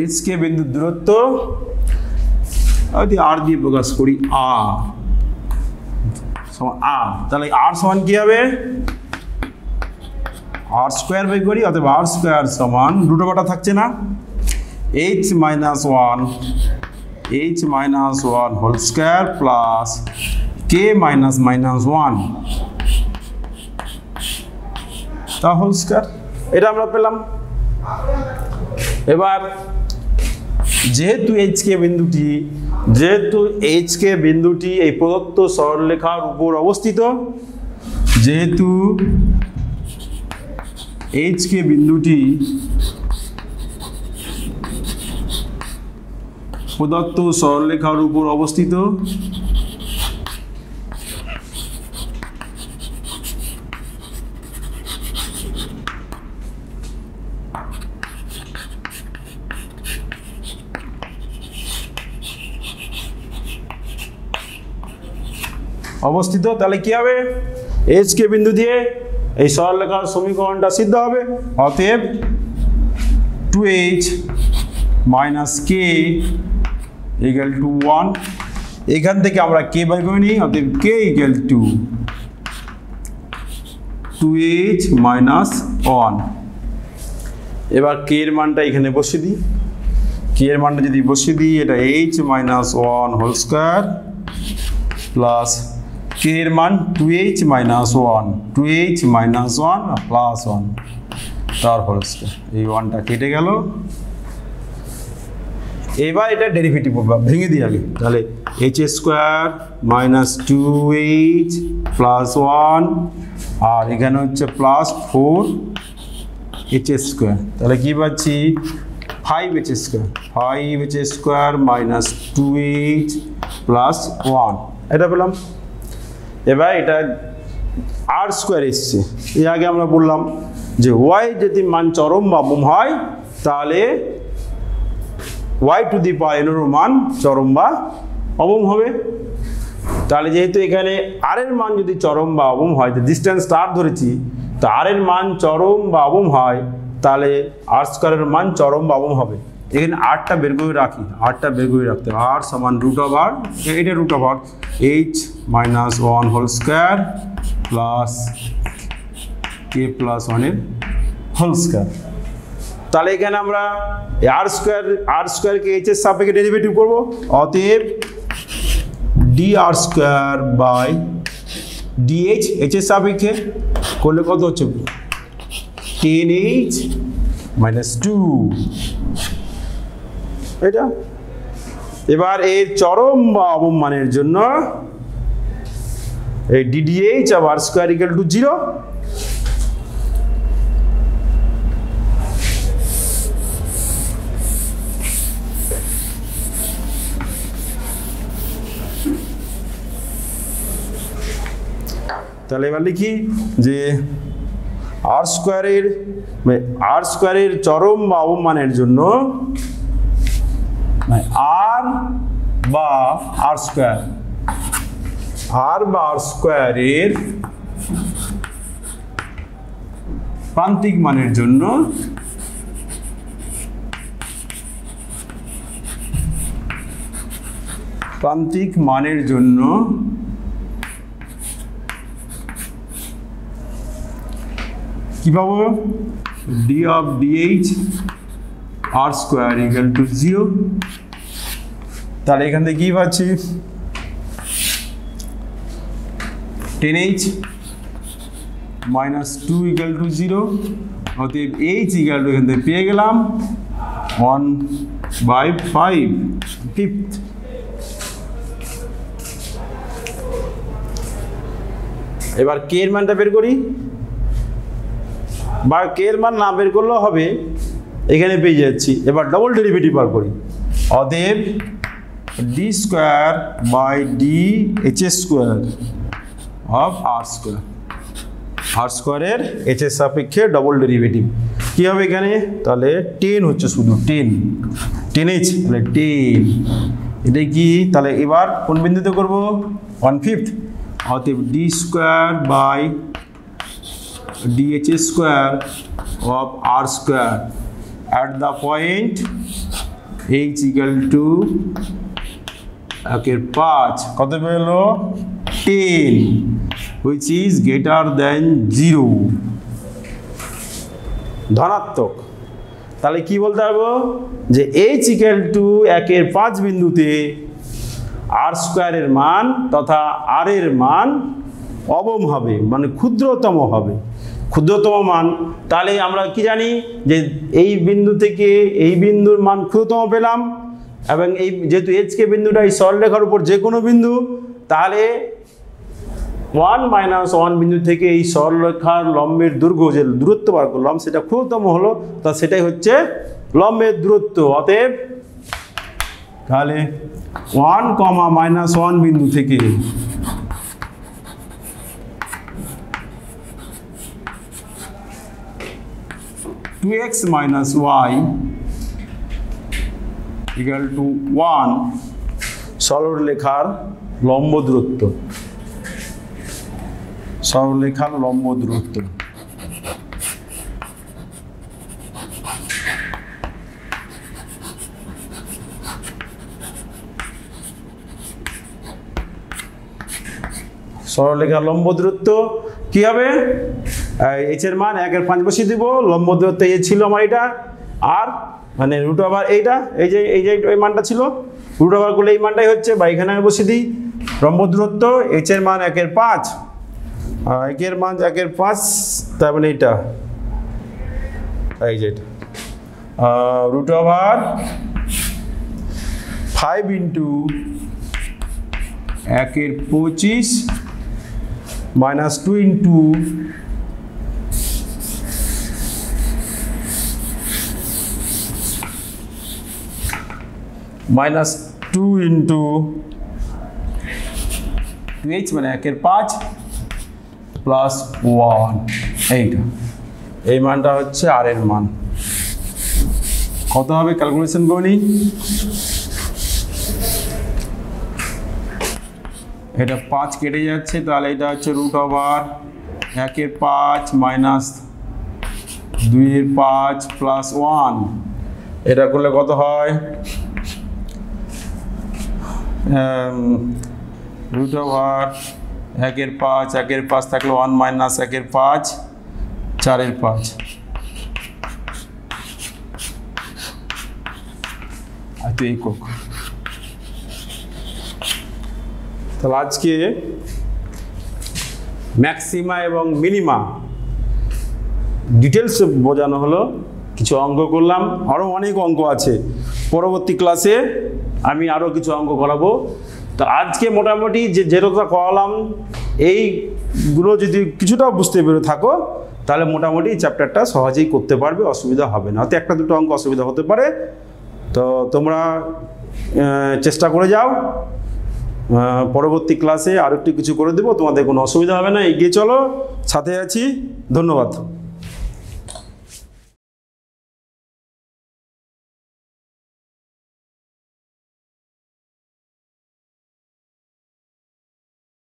এইচ কে বিন্দুর দূরত্ব যদি আর দিয়ে প্রকাশ করি আর সমান আর, তাহলে আর সমান কি হবে, আর স্কোয়ার বাই করি। অথবা আর স্কোয়ার সমান দুটো কটা থাকছে না, H minus one whole square plus K minus 1 তা হোল স্কোয়ার। এটা আমরা পেলাম। এবার যেহেতু এইচ কে বিন্দুটি এই প্রদত্ত সরলরেখার উপর অবস্থিত, যেহেতু এইচ কে বিন্দুটি প্রদত্ত সরলরেখার উপর অবস্থিত, তাহলে কি হবে, এইচ কে বিন্দু দিয়ে এই সরলরেখার সমীকরণটা সিদ্ধ হবে। অতএব 2h minus K equal to 1। এখান থেকে আমরা কে বাই করে নিই। অতএব K equal to 2h minus 1। এবার কে এর মানটা এখানে বসিয়ে দিই। কে এর মানটা যদি বসিয়ে দিই, এটা h minus 1 whole square plus K এর মান 2h minus 1, 2h minus 1 plus 1 তার হোল স্কোয়ার। এই 1টা কেটে গেল। এবার এটা ডেরিভেটিভ ভেঙে দিই আগে। তাহলে h square minus 2h plus 1 আর এখানে হচ্ছে প্লাস 4h স্কোয়ার। তাহলে কি পাচ্ছি 5h square, 5h square minus 2h plus 1 এটা পেলাম। এবার এটা আর স্কোয়ার এসছে। এর আগে আমরা বললাম যে y যদি মান চরম বা অবম হয় তাহলে y two the power n এর মান চরম বা অবম হবে। তাহলে যেহেতু এখানে r এর মান যদি চরম বা অবম হয়, তো ডিস্টেন্স r ধরেছি, তো r এর মান চরম বা অবম হয় তাহলে r স্কোয়ারের মান চরম বা অবম হবে। এখানে rটা বের করে রাখি, rটা বের করে রাখতে হবে। r সমান রুট অফ r, এটা root of r h minus 1 whole square plus k plus 1 এর হোল স্কোয়ার। তাহলে এখানে আমরা r স্কোয়ারকে h এর সাপেক্ষে ডেরিভেটিভ করব। অতএব dr square by dh, h এর সাপেক্ষে করলে কত হচ্ছে 10h মাইনাস 2 এটা। এবার এর চরম বা অবম মানের জন্য এই ddh of r square equal to 0। তাহলে এবার লিখি যে r স্কোয়ারের চরম বা অবম মানের জন্য r বা r স্কোয়ারের প্রান্তিক মানের জন্য কি পাবো d of dh r square equal to 0। তাহলে এখান থেকে কি পাচ্ছি 10h মাইনাস 2 ইকুয়াল টু 0। অতএব h ইকুয়াল টু এখান থেকে পেয়ে গেলাম 1/5 ফিফথ। এবার কে এর মানটা বের করি, বা কে এর মান না বের করলেও হবে, এখানে পেয়ে যাচ্ছি। এবার ডবল ডেরিভেটিভ বার করি। অতএব d square by dh square of r স্কোয়ারের h এর সাপেক্ষে ডবল ডেরিভেটিভ কি হবে এখানে, তাহলে 10 হচ্ছে শুধু 10h, তাহলে 10 এটা কি, তাহলে এবার কোন বিন্দুতে করব 1/5। অতএব d square by dh square of r square at the point h equal to 1/5 কত পেলো 10 which is greater than 0 ধনাত্মক। তাহলে কি বলতে পারবো যে h equal to 1/5 বিন্দুতে r স্কোয়ারের মান তথা r এর মান অবম হবে, মানে ক্ষুদ্রতম হবে, ক্ষুদ্রতম মান। তাহলে আমরা কি জানি যে এই বিন্দু থেকে এই বিন্দুর মান ক্ষুদ্রতম পেলাম, এবং এই যেহেতু কে বিন্দুটা এই সরলরেখার উপর যে কোনো বিন্দু, তাহলে 1 - 1 বিন্দু থেকে এই সরলরেখার লম্বের দৈর্ঘ্য যে দূরত্ব বার করলাম সেটা ক্ষুদ্রতম হলো, তা সেটাই হচ্ছে লম্বের দূরত্ব। অতএব তাহলে 1, -1 বিন্দু থেকে (2x - y) equal to 1 সরলরেখার লম্ব দূরত্ব, সরলরেখার লম্ব দূরত্ব। সরলরেখার লম্ব দূরত্ব কি হবে h এর মান 1/5 বসিয়ে দিব লম্ব দূরত্ব এই ছিল আমার এটা আর মানে রুট ওভার এইটা এই যে এই মানটা ছিল রুট ওভার করলে এই মানটাই হচ্ছে বা এখানে আমি বসিয়ে দিই লম্ব দূরত্ব h এর মান 1/5 1 এর মান 1/5 তার মানে এটা এই যে root over 5 into 1/25 minus 2 into minus 2 into 2h মানে 1/5 প্লাস 1 এইটা এই মানটা হচ্ছে আর এর মান কত হবে ক্যালকুলেশন করে নিই এটা 5 কেটে যাচ্ছে তাহলে এটা হচ্ছে রুট ওভার 1/5 মাইনাস 2/5 প্লাস 1 এটা করলে কত হয় রুট ওভার 1/5 থাকলে 1 মাইনাস 1/5 4/5 আর তো এই কোক তাহলে আজকে ম্যাক্সিমা এবং মিনিমা ডিটেলস বোঝানো হলো কিছু অঙ্ক করলাম আরও অনেক অঙ্ক আছে পরবর্তী ক্লাসে আমি আরও কিছু অঙ্ক করাবো তো আজকে মোটামুটি যেটা করালাম এইগুলো যদি কিছুটা বুঝতে পেরে থাকো তাহলে মোটামুটি চ্যাপ্টারটা সহজেই করতে পারবে অসুবিধা হবে না হয়তো একটা দুটো অঙ্ক অসুবিধা হতে পারে তো তোমরা চেষ্টা করে যাও পরবর্তী ক্লাসে আরও একটু কিছু করে দেবো তোমাদের কোনো অসুবিধা হবে না এগিয়ে চলো সাথে আছি ধন্যবাদ